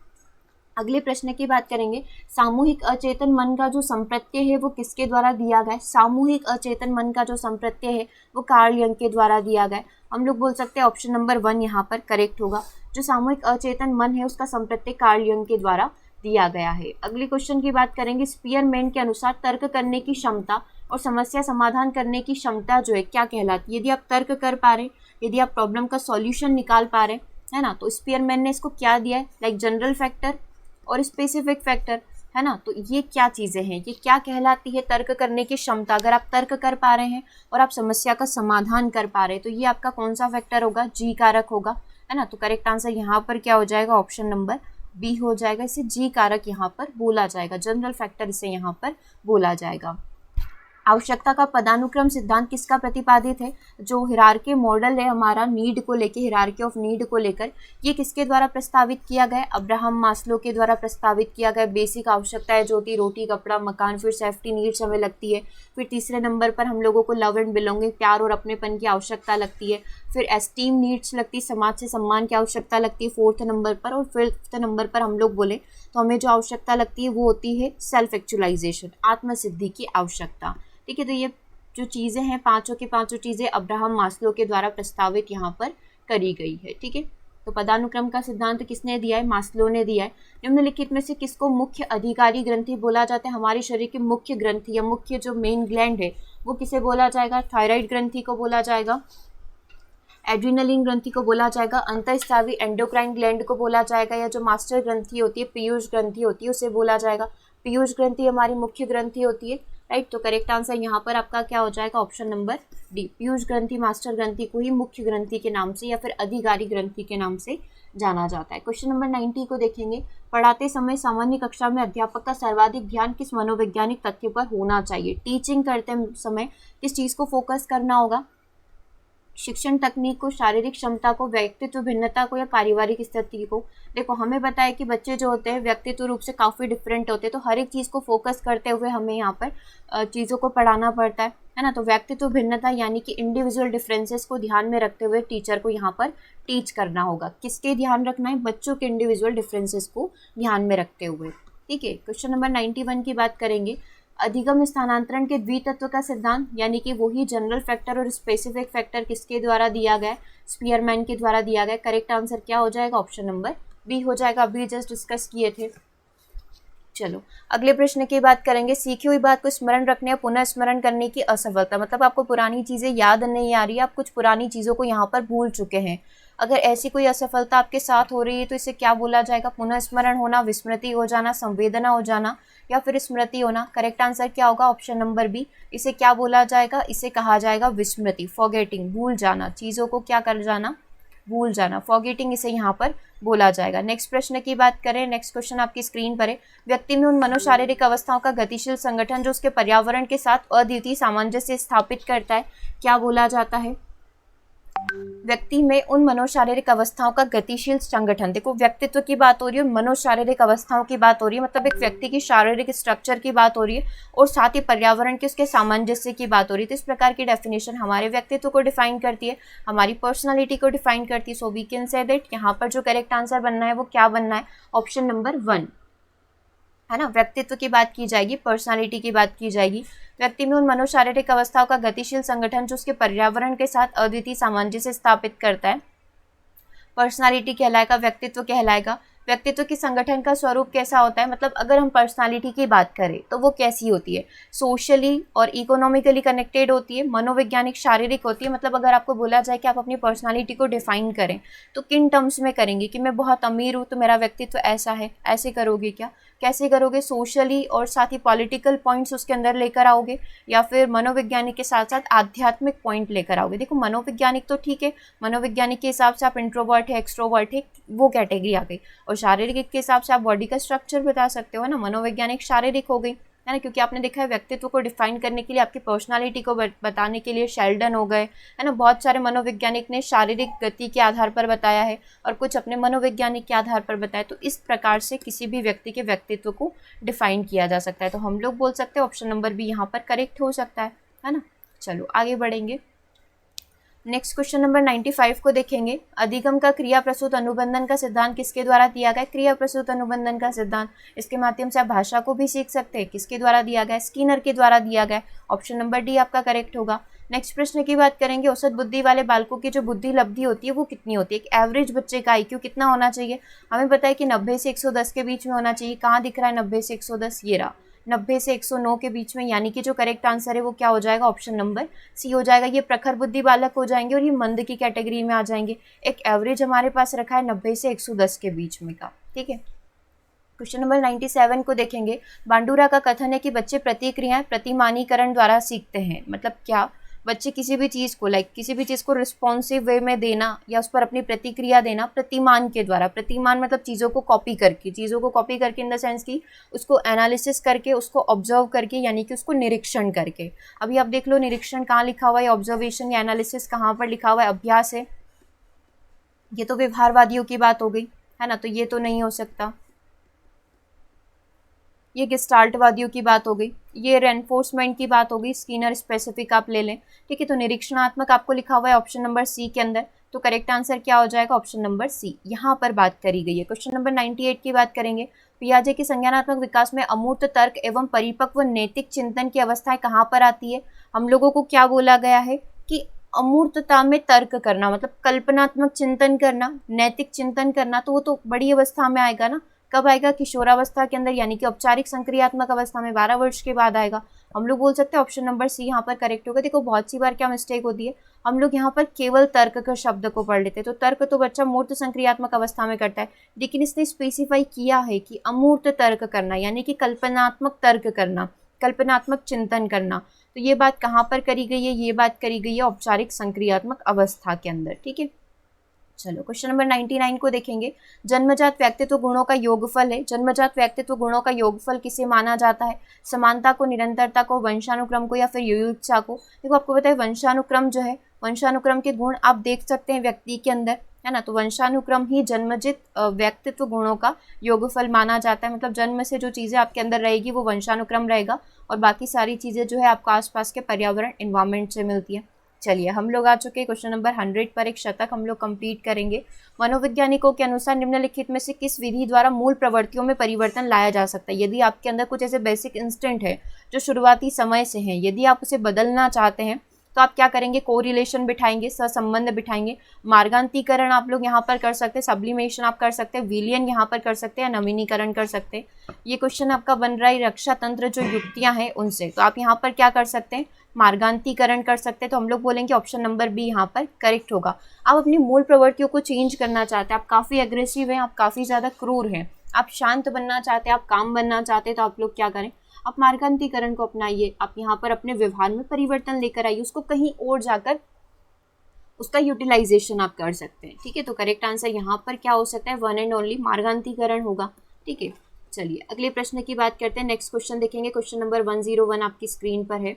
अगले प्रश्न की बात करेंगे, सामूहिक अचेतन मन का जो संप्रत्यय है वो किसके द्वारा दिया गया है? सामूहिक अचेतन मन का जो संप्रत्यय है वो कार्ल यंग के द्वारा दिया गया है। हम लोग बोल सकते हैं ऑप्शन नंबर 1 यहाँ पर करेक्ट होगा। जो सामूहिक अचेतन मन है उसका संप्रत्यय कार्ल यंग के द्वारा दिया गया है। अगले क्वेश्चन की बात करेंगे, स्पीयरमैन के अनुसार तर्क करने की क्षमता और समस्या समाधान करने की क्षमता जो है क्या कहलाती है? यदि आप तर्क कर पा रहे, यदि आप प्रॉब्लम का सॉल्यूशन निकाल पा रहे है ना, तो स्पीयरमैन ने इसको क्या दिया है? लाइक जनरल फैक्टर और स्पेसिफिक फैक्टर, है ना। तो ये क्या चीज़ें हैं, ये क्या कहलाती है? तर्क करने की क्षमता। अगर आप तर्क कर पा रहे हैं और आप समस्या का समाधान कर पा रहे हैं तो ये आपका कौन सा फैक्टर होगा? जी कारक होगा, है ना। तो करेक्ट आंसर यहाँ पर क्या हो जाएगा? ऑप्शन नंबर बी हो जाएगा। इसे जी कारक यहाँ पर बोला जाएगा, जनरल फैक्टर इसे यहाँ पर बोला जाएगा। आवश्यकता का पदानुक्रम सिद्धांत किसका प्रतिपादित है? जो हिरार्की मॉडल है हमारा नीड को लेके, हिरार्की ऑफ नीड को लेकर, ये किसके द्वारा प्रस्तावित किया गया? अब्राहम मास्लो के द्वारा प्रस्तावित किया गया। बेसिक आवश्यकताएं जो होती, रोटी कपड़ा मकान, फिर सेफ्टी नीड्स हमें लगती है, फिर तीसरे नंबर पर हम लोगों को लव एंड बिलोंगिंग प्यार और अपनेपन की आवश्यकता लगती है, फिर एस्टीम नीड्स लगती, समाज से सम्मान की आवश्यकता लगती है 4th नंबर पर, और 5th नंबर पर हम लोग बोले तो हमें जो आवश्यकता लगती है वो होती है सेल्फ एक्चुअलाइजेशन, आत्मसिद्धि की आवश्यकता। ठीक है, तो ये जो चीज़ें हैं पांचों की पांचों चीज़ें अब्राहम मास्लो के द्वारा प्रस्तावित यहाँ पर करी गई है। ठीक है, तो पदानुक्रम का सिद्धांत किसने दिया है? मास्लो ने दिया है। निम्नलिखित में से किसको मुख्य अधिकारी ग्रंथि बोला जाता है? हमारे शरीर की मुख्य ग्रंथि या मुख्य जो मेन ग्लैंड है वो किसे बोला जाएगा? थायराइड ग्रंथि को बोला जाएगा, एड्रिनलिन ग्रंथि को बोला जाएगा, अंतःस्रावी एंडोक्राइन ग्लैंड को बोला जाएगा, या जो मास्टर ग्रंथि होती है पीयूष ग्रंथि होती है उसे बोला जाएगा। पीयूष ग्रंथि हमारी मुख्य ग्रंथि होती है, राइट। तो करेक्ट आंसर यहाँ पर आपका क्या हो जाएगा? ऑप्शन नंबर डी, पीयूष ग्रंथि मास्टर ग्रंथि को ही मुख्य ग्रंथि के नाम से या फिर अधिकारी ग्रंथि के नाम से जाना जाता है। क्वेश्चन नंबर 90 को देखेंगे, पढ़ाते समय सामान्य कक्षा में अध्यापक का सर्वाधिक ध्यान किस मनोवैज्ञानिक तथ्य पर होना चाहिए? टीचिंग करते समय किस चीज़ को फोकस करना होगा? शिक्षण तकनीक को, शारीरिक क्षमता को, व्यक्तित्व भिन्नता को, या पारिवारिक स्थिति को? देखो हमें बताया कि बच्चे जो होते हैं व्यक्तित्व रूप से काफ़ी डिफरेंट होते हैं, तो हर एक चीज़ को फोकस करते हुए हमें यहाँ पर चीज़ों को पढ़ाना पड़ता है ना। तो व्यक्तित्व भिन्नता यानी कि इंडिविजुअल डिफरेंसेस को ध्यान में रखते हुए टीचर को यहाँ पर टीच करना होगा। किसके ध्यान रखना है? बच्चों के इंडिविजुअल डिफरेंसेस को ध्यान में रखते हुए। ठीक है, क्वेश्चन नंबर 91 की बात करेंगे, अधिगम स्थानांतरण के द्वितत्व का सिद्धांत यानी कि वही जनरल फैक्टर और स्पेसिफिक फैक्टर किसके द्वारा दिया गया? स्पीयरमैन के द्वारा दिया गया। करेक्ट आंसर क्या हो जाएगा? ऑप्शन नंबर बी हो जाएगा, अभी जस्ट डिस्कस किए थे। चलो अगले प्रश्न की बात करेंगे, सीखी हुई बात को स्मरण रखने या पुनः स्मरण करने की असफलता। मतलब आपको पुरानी चीज़ें याद नहीं आ रही है, आप कुछ पुरानी चीज़ों को यहाँ पर भूल चुके हैं। अगर ऐसी कोई असफलता आपके साथ हो रही है तो इसे क्या बोला जाएगा? पुनः स्मरण होना, विस्मृति हो जाना, संवेदना हो जाना, या फिर स्मृति होना। करेक्ट आंसर क्या होगा? Option number B. इसे क्या बोला जाएगा? इसे कहा जाएगा विस्मृति, फॉरगेटिंग, भूल जाना, चीज़ों को क्या कर जाना? भूल जाना, फॉरगेटिंग इसे यहाँ पर बोला जाएगा। नेक्स्ट प्रश्न की बात करें, नेक्स्ट क्वेश्चन आपकी स्क्रीन पर है, व्यक्ति में उन मनोशारीरिक अवस्थाओं का गतिशील संगठन जो उसके पर्यावरण के साथ अद्वितीय सामंजस्य स्थापित करता है क्या बोला जाता है? व्यक्ति में उन मनोशारीरिक अवस्थाओं का गतिशील संगठन, देखो व्यक्तित्व की बात हो रही है, मनोशारीरिक अवस्थाओं की बात हो रही है, मतलब एक व्यक्ति की शारीरिक स्ट्रक्चर की बात हो रही है और साथ ही पर्यावरण के उसके सामंजस्य की बात हो रही है। तो इस प्रकार की डेफिनेशन हमारे व्यक्तित्व को डिफाइन करती है, हमारी पर्सनालिटी को डिफाइन करती है। So we can say that यहाँ पर जो करेक्ट आंसर बनना है वो क्या बनना है, ऑप्शन नंबर 1 है ना। व्यक्तित्व की बात की जाएगी, पर्सनालिटी की बात की जाएगी। व्यक्ति में उन मनोशारीरिक अवस्थाओं का गतिशील संगठन जो उसके पर्यावरण के साथ अद्वितीय सामंजस्य स्थापित करता है, पर्सनालिटी कहलाएगा, व्यक्तित्व कहलाएगा। व्यक्तित्व के संगठन का स्वरूप कैसा होता है, मतलब अगर हम पर्सनालिटी की बात करें तो वो कैसी होती है, सोशली और इकोनॉमिकली कनेक्टेड होती है, मनोवैज्ञानिक शारीरिक होती है। मतलब अगर आपको बोला जाए कि आप अपनी पर्सनालिटी को डिफाइन करें तो किन टर्म्स में करेंगे, कि मैं बहुत अमीर हूँ तो मेरा व्यक्तित्व ऐसा है, ऐसे करोगे क्या, कैसे करोगे, सोशली और साथ ही पॉलिटिकल पॉइंट्स उसके अंदर लेकर आओगे, या फिर मनोवैज्ञानिक के साथ साथ आध्यात्मिक पॉइंट लेकर आओगे। देखो मनोवैज्ञानिक तो ठीक है, मनोवैज्ञानिक के हिसाब से आप इंट्रोवर्ट है, एक्सट्रोवर्ट है, वो कैटेगरी आ गई, और शारीरिक के हिसाब से आप बॉडी का स्ट्रक्चर बता सकते हो ना, मनोवैज्ञानिक शारीरिक हो गई है ना, क्योंकि आपने देखा है व्यक्तित्व को डिफाइन करने के लिए, आपकी पर्सनालिटी को बताने के लिए शेल्डन हो गए है ना, बहुत सारे मनोवैज्ञानिक ने शारीरिक गति के आधार पर बताया है और कुछ अपने मनोवैज्ञानिक के आधार पर बताया। तो इस प्रकार से किसी भी व्यक्ति के व्यक्तित्व को डिफाइन किया जा सकता है। तो हम लोग बोल सकते हैं ऑप्शन नंबर बी यहाँ पर करेक्ट हो सकता है ना। चलो आगे बढ़ेंगे, नेक्स्ट क्वेश्चन नंबर 95 को देखेंगे। अधिगम का क्रिया प्रसूत अनुबंधन का सिद्धांत किसके द्वारा दिया गया, क्रिया प्रसूत अनुबंधन का सिद्धांत, इसके माध्यम से आप भाषा को भी सीख सकते हैं, किसके द्वारा दिया गया, स्किनर के द्वारा दिया गया, ऑप्शन नंबर डी आपका करेक्ट होगा। नेक्स्ट प्रश्न की बात करेंगे, औसत बुद्धि वाले बालकों की जो बुद्धि लब्धि होती है वो कितनी होती है, एक एवरेज बच्चे का IQ कितना होना चाहिए, हमें पता है कि 90 से 110 के बीच में होना चाहिए। कहाँ दिख रहा है 90 से 110, ये रहा 90 से 109 के बीच में, यानी कि जो करेक्ट आंसर है वो क्या हो जाएगा, ऑप्शन नंबर सी हो जाएगा। ये प्रखर बुद्धि बालक हो जाएंगे और ये मंद की कैटेगरी में आ जाएंगे। एक एवरेज हमारे पास रखा है 90 से 110 के बीच में का, ठीक है। क्वेश्चन नंबर 97 को देखेंगे। बांडुरा का कथन है कि बच्चे प्रतिक्रियाएं प्रतिमानीकरण द्वारा सीखते हैं, मतलब क्या, बच्चे किसी भी चीज़ को किसी भी चीज़ को रिस्पॉन्सिव वे में देना या उस पर अपनी प्रतिक्रिया देना प्रतिमान के द्वारा, प्रतिमान मतलब चीज़ों को कॉपी करके इन द सेंस कि उसको एनालिसिस करके, उसको ऑब्जर्व करके, यानी कि उसको निरीक्षण करके। अभी आप देख लो निरीक्षण कहाँ लिखा हुआ है, ऑब्जर्वेशन या एनालिसिस कहाँ पर लिखा हुआ है, अभ्यास है। ये तो व्यवहारवादियों की बात हो गई है ना, तो ये तो नहीं हो सकता। ये गेस्टाल्टवादियों की बात हो गई, ये रेनफोर्समेंट की बात हो गई, स्किनर स्पेसिफिक आप ले लें, ठीक है। तो निरीक्षणात्मक आपको लिखा हुआ है ऑप्शन नंबर सी के अंदर, तो करेक्ट आंसर क्या हो जाएगा, ऑप्शन नंबर सी यहाँ पर बात करी गई है। क्वेश्चन नंबर 98 की बात करेंगे। पियाजे के संज्ञानात्मक विकास में अमूर्त तर्क एवं परिपक्व नैतिक चिंतन की अवस्थाएं कहाँ पर आती है, हम लोगों को क्या बोला गया है कि अमूर्तता में तर्क करना, मतलब कल्पनात्मक चिंतन करना, नैतिक चिंतन करना, तो वो तो बड़ी अवस्था में आएगा ना। कब आएगा, किशोरावस्था के अंदर, यानी कि औपचारिक संक्रियात्मक अवस्था में 12 वर्ष के बाद आएगा। हम लोग बोल सकते हैं ऑप्शन नंबर सी यहाँ पर करेक्ट होगा। देखो बहुत सी बार क्या मिस्टेक होती है, हम लोग यहाँ पर केवल तर्क का शब्द को पढ़ लेते हैं, तो तर्क तो बच्चा मूर्त संक्रियात्मक अवस्था में करता है, लेकिन इसने स्पेसिफाई किया है कि अमूर्त तर्क करना, यानी कि कल्पनात्मक तर्क करना, कल्पनात्मक चिंतन करना। तो ये बात कहाँ पर करी गई है, ये बात करी गई है औपचारिक संक्रियात्मक अवस्था के अंदर, ठीक है। चलो क्वेश्चन नंबर 99 को देखेंगे। जन्मजात व्यक्तित्व गुणों का योगफल है, जन्मजात व्यक्तित्व गुणों का योगफल किसे माना जाता है, समानता को, निरंतरता को, वंशानुक्रम को, या फिर युयुत्सा को। देखो आपको पता है वंशानुक्रम जो है, वंशानुक्रम के गुण आप देख सकते हैं व्यक्ति के अंदर, है ना, तो वंशानुक्रम ही जन्मजित व्यक्तित्व गुणों का योगफल माना जाता है। मतलब जन्म से जो चीज़ें आपके अंदर रहेगी वो वंशानुक्रम रहेगा, और बाकी सारी चीज़ें जो है आपको आसपास के पर्यावरण इन्वायरमेंट से मिलती है। चलिए हम लोग आ चुके हैं क्वेश्चन नंबर 100 पर, एक शतक हम लोग कंप्लीट करेंगे। मनोवैज्ञानिकों के अनुसार निम्नलिखित में से किस विधि द्वारा मूल प्रवृत्तियों में परिवर्तन लाया जा सकता है। यदि आपके अंदर कुछ ऐसे बेसिक इंस्टेंट है जो शुरुआती समय से हैं, यदि आप उसे बदलना चाहते हैं तो आप क्या करेंगे, कोरिलेशन बिठाएंगे, सहसंबंध बिठाएंगे, मार्गांतीकरण आप लोग यहाँ पर कर सकते हैं, सब्लिमेशन आप कर सकते हैं, विलियन यहाँ पर कर सकते हैं, नवीनीकरण कर सकते हैं। ये क्वेश्चन आपका बन रहा है रक्षा तंत्र जो युक्तियाँ हैं उनसे, तो आप यहाँ पर क्या कर सकते हैं, मार्गांतीकरण कर सकते हैं। तो हम लोग बोलेंगे ऑप्शन नंबर बी यहाँ पर करेक्ट होगा। आप अपनी मूल प्रवृत्तियों को चेंज करना चाहते हैं, आप काफ़ी एग्रेसिव हैं, आप काफ़ी ज़्यादा क्रूर हैं, आप शांत बनना चाहते हैं, आप काम बनना चाहते हैं, तो आप लोग क्या करें, आप मार्गांतीकरण को अपनाइए, आप यहाँ पर अपने व्यवहार में परिवर्तन लेकर आइए, उसको कहीं और जाकर उसका यूटिलाइजेशन आप कर सकते हैं, ठीक है। तो करेक्ट आंसर यहाँ पर क्या हो सकता है, वन एंड ओनली मार्गांतीकरण होगा, ठीक है। चलिए अगले प्रश्न की बात करते हैं, नेक्स्ट क्वेश्चन देखेंगे। क्वेश्चन नंबर 101 आपकी स्क्रीन पर है।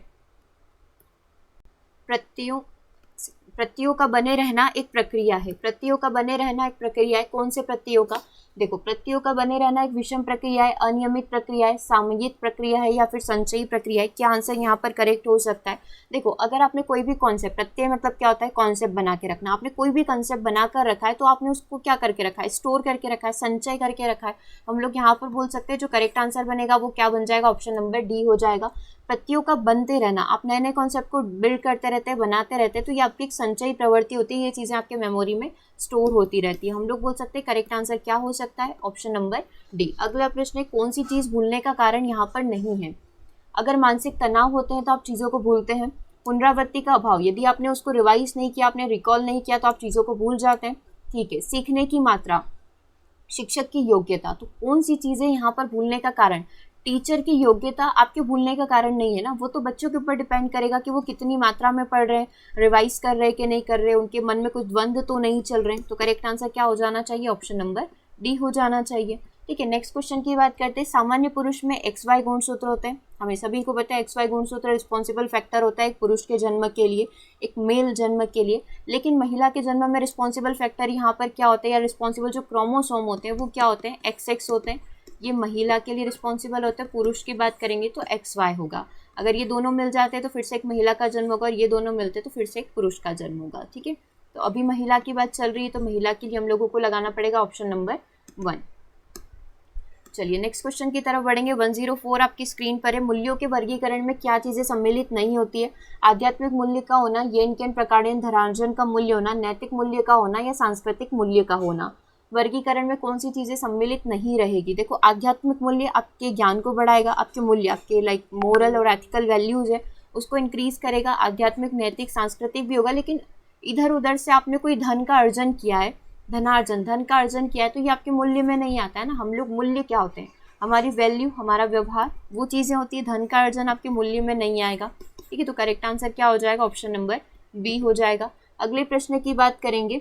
प्रत्ययों का बने रहना एक प्रक्रिया है। प्रत्ययों का बने रहना एक प्रक्रिया है। कौन से प्रत्ययों का? देखो, प्रत्ययों का बने रहना एक विषम प्रक्रिया है, अनियमित प्रक्रिया है, सामयिक प्रक्रिया है या फिर संचयी प्रक्रिया है। क्या आंसर यहाँ पर करेक्ट हो सकता है? देखो, अगर आपने कोई भी कॉन्सेप्ट, प्रत्यय मतलब क्या होता है? कॉन्सेप्ट बना के रखना। आपने कोई भी कॉन्सेप्ट बनाकर रखा है तो आपने उसको क्या करके रखा है? स्टोर करके रखा है, संचय करके रखा है। हम लोग यहाँ पर बोल सकते हैं जो करेक्ट आंसर बनेगा वो क्या बन जाएगा? ऑप्शन नंबर डी हो जाएगा। प्रत्ययों का बनते रहना, आप नए नए कॉन्सेप्ट को बिल्ड करते रहते हैं, बनाते रहते हैं, तो ये आपकी एक संचयी प्रवृत्ति होती है। ये चीज़ें आपके मेमोरी में स्टोर होती रहती है। हम लोग बोल सकते हैं करेक्ट आंसर क्या हो सकता है? Option number D. अगला प्रश्न है, कौन सी चीज़ भूलने का कारण यहाँ पर नहीं है? अगर मानसिक तनाव होते हैं तो आप चीज़ों को भूलते हैं। पुनरावृत्ति का अभाव, यदि आपने उसको रिवाइज नहीं किया, आपने रिकॉल नहीं किया तो आप चीज़ों को भूल जाते हैं। ठीक है। सीखने की मात्रा, शिक्षक की योग्यता, तो कौन सी चीज़ें यहाँ पर भूलने का कारण? टीचर की योग्यता आपके भूलने का कारण नहीं है ना, वो तो बच्चों के ऊपर डिपेंड करेगा कि वो कितनी मात्रा में पढ़ रहे हैं, रिवाइज कर रहे हैं कि नहीं कर रहे, उनके मन में कुछ द्वंद्व तो नहीं चल रहे हैं। तो करेक्ट आंसर क्या हो जाना चाहिए? ऑप्शन नंबर डी हो जाना चाहिए। ठीक है। नेक्स्ट क्वेश्चन की बात करते हैं। सामान्य पुरुष में XY गुणसूत्र होते हैं, हमें सभी को पता है। XY गुणसूत्र रिस्पॉन्सिबल फैक्टर होता है एक पुरुष के जन्म के लिए, एक मेल जन्म के लिए। लेकिन महिला के जन्म में रिस्पॉन्सिबल फैक्टर यहाँ पर क्या होता है, या रिस्पॉन्सिबल जो क्रोमोसोम होते हैं वो क्या होते हैं? XX होते हैं। ये महिला के लिए रिस्पॉन्सिबल होता है। पुरुष की बात करेंगे तो XY होगा। अगर ये दोनों मिल जाते हैं तो फिर से एक महिला का जन्म होगा, और ये दोनों मिलते हैं तो फिर से एक पुरुष का जन्म होगा। ठीक है। तो अभी महिला की बात चल रही है, तो महिला के लिए हम लोगों को लगाना पड़ेगा ऑप्शन नंबर 1। चलिए नेक्स्ट क्वेश्चन की तरफ बढ़ेंगे। 104 आपकी स्क्रीन पर है। मूल्यों के वर्गीकरण में क्या चीजें सम्मिलित नहीं होती है? आध्यात्मिक मूल्य का होना, येन केन प्रकारेण धनार्जन का मूल्य होना, नैतिक मूल्य का होना या सांस्कृतिक मूल्य का होना। वर्गीकरण में कौन सी चीजें सम्मिलित नहीं रहेगी? देखो, आध्यात्मिक मूल्य आपके ज्ञान को बढ़ाएगा, आपके मूल्य, आपके लाइक मोरल और एथिकल वैल्यूज है उसको इंक्रीज करेगा। आध्यात्मिक, नैतिक, सांस्कृतिक भी होगा। लेकिन इधर उधर से आपने कोई धन का अर्जन किया है, धनार्जन, धन का अर्जन किया है, तो ये आपके मूल्य में नहीं आता है ना। हम लोग मूल्य क्या होते हैं? हमारी वैल्यू, हमारा व्यवहार, वो चीज़ें होती है। धन का अर्जन आपके मूल्य में नहीं आएगा। ठीक है। तो करेक्ट आंसर क्या हो जाएगा? ऑप्शन नंबर बी हो जाएगा। अगले प्रश्न की बात करेंगे।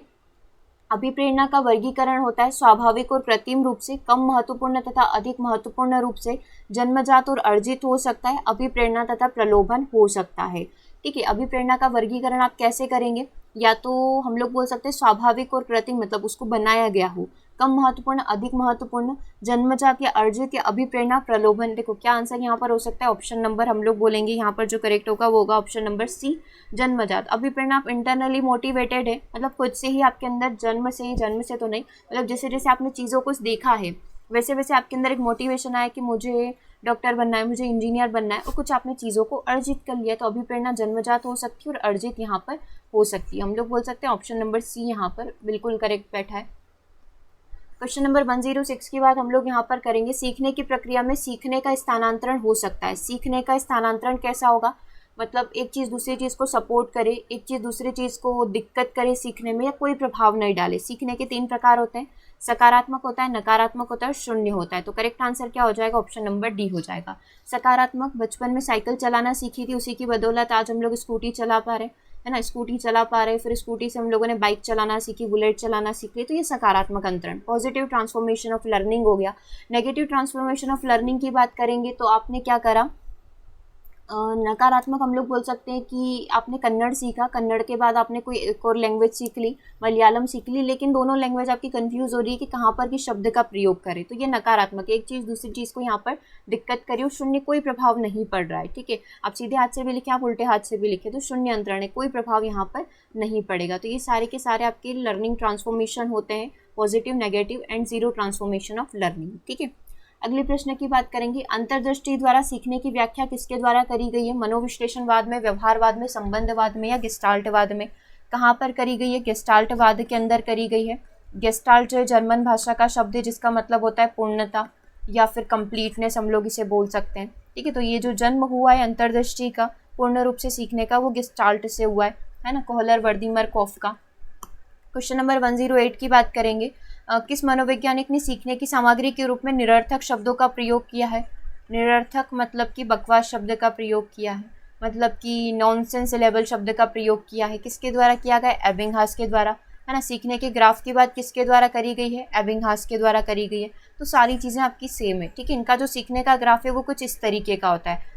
अभिप्रेरणा का वर्गीकरण होता है स्वाभाविक और कृत्रिम रूप से, कम महत्वपूर्ण तथा अधिक महत्वपूर्ण रूप से, जन्मजात और अर्जित हो सकता है, अभिप्रेरणा तथा प्रलोभन हो सकता है। ठीक है। अभिप्रेरणा का वर्गीकरण आप कैसे करेंगे? या तो हम लोग बोल सकते हैं स्वाभाविक और कृत्रिम, मतलब उसको बनाया गया हो, कम महत्वपूर्ण, अधिक महत्वपूर्ण, जन्मजात या अर्जित, या अभिप्रेरणा, प्रलोभन। देखो क्या आंसर यहाँ पर हो सकता है? ऑप्शन नंबर हम लोग बोलेंगे यहाँ पर जो करेक्ट होगा वो होगा ऑप्शन नंबर सी, जन्मजात। अभिप्रेरणा आप इंटरनली मोटिवेटेड है, मतलब खुद से ही आपके अंदर, जन्म से ही, जन्म से तो नहीं, मतलब जैसे जैसे आपने चीज़ों को देखा है वैसे वैसे आपके अंदर एक मोटिवेशन आया कि मुझे डॉक्टर बनना है, मुझे इंजीनियर बनना है, और कुछ आपने चीज़ों को अर्जित कर लिया। तो अभिप्रेरणा जन्मजात हो सकती है और अर्जित यहाँ पर हो सकती है। हम लोग बोल सकते हैं ऑप्शन नंबर सी यहाँ पर बिल्कुल करेक्ट बैठा है। क्वेश्चन नंबर 106 की बात हम लोग यहाँ पर करेंगे। सीखने की प्रक्रिया में सीखने का स्थानांतरण हो सकता है। सीखने का स्थानांतरण कैसा होगा? मतलब एक चीज़ दूसरी चीज़ को सपोर्ट करे, एक चीज़ दूसरी चीज़ को दिक्कत करे सीखने में, या कोई प्रभाव नहीं डाले। सीखने के 3 प्रकार होते हैं, सकारात्मक होता है, नकारात्मक होता है और शून्य होता है। तो करेक्ट आंसर क्या हो जाएगा? ऑप्शन नंबर डी हो जाएगा। सकारात्मक, बचपन में साइकिल चलाना सीखी थी, उसी की बदौलत आज हम लोग स्कूटी चला पा रहे हैं, है ना, स्कूटी चला पा रहे, फिर स्कूटी से हम लोगों ने बाइक चलाना सीखी, बुलेट चलाना सीख ली, तो ये सकारात्मक अंतरण, पॉजिटिव ट्रांसफॉर्मेशन ऑफ लर्निंग हो गया। नेगेटिव ट्रांसफॉर्मेशन ऑफ लर्निंग की बात करेंगे तो आपने क्या करा? नकारात्मक हम लोग बोल सकते हैं कि आपने कन्नड़ सीखा, कन्नड़ के बाद आपने कोई एक और लैंग्वेज सीख ली, मलयालम सीख ली, लेकिन दोनों लैंग्वेज आपकी कंफ्यूज हो रही है कि कहाँ पर किस शब्द का प्रयोग करें, तो ये नकारात्मक, एक चीज़ दूसरी चीज़ को यहाँ पर दिक्कत करी और शून्य, कोई प्रभाव नहीं पड़ रहा है। ठीक है। आप सीधे हाथ से भी लिखें, आप उल्टे हाथ से भी लिखें, तो शून्य अंतरण है, कोई प्रभाव यहाँ पर नहीं पड़ेगा। तो ये सारे के सारे आपके लर्निंग ट्रांसफॉर्मेशन होते हैं, positive, negative and zero transformation of learning. ठीक है। अगले प्रश्न की बात करेंगे। अंतर्दृष्टि द्वारा सीखने की व्याख्या किसके द्वारा करी गई है? मनोविश्लेषणवाद में, व्यवहारवाद में, संबंधवाद में या गेस्टाल्टवाद में? कहाँ पर करी गई है? गेस्टाल्टवाद के अंदर करी गई है। गेस्टाल्ट जो है जर्मन भाषा का शब्द है जिसका मतलब होता है पूर्णता या फिर कंप्लीटनेस, हम लोग इसे बोल सकते हैं। ठीक है। तो ये जो जन्म हुआ है अंतर्दृष्टि का, पूर्ण रूप से सीखने का, वो गेस्टाल्ट से हुआ है ना, कोहलर, वर्दीमर, कॉफका। क्वेश्चन नंबर 108 की बात करेंगे। किस मनोवैज्ञानिक ने सीखने की सामग्री के रूप में निरर्थक शब्दों का प्रयोग किया है? निरर्थक मतलब कि बकवास शब्द का प्रयोग किया है, मतलब कि नॉनसेंस लेवल शब्द का प्रयोग किया है। किसके द्वारा किया गया? एबिंगहास के द्वारा, है ना। सीखने के ग्राफ की बात किसके द्वारा करी गई है? एबिंगहास के द्वारा करी गई है। तो सारी चीज़ें आपकी सेम है। ठीक है। इनका जो सीखने का ग्राफ है वो कुछ इस तरीके का होता है।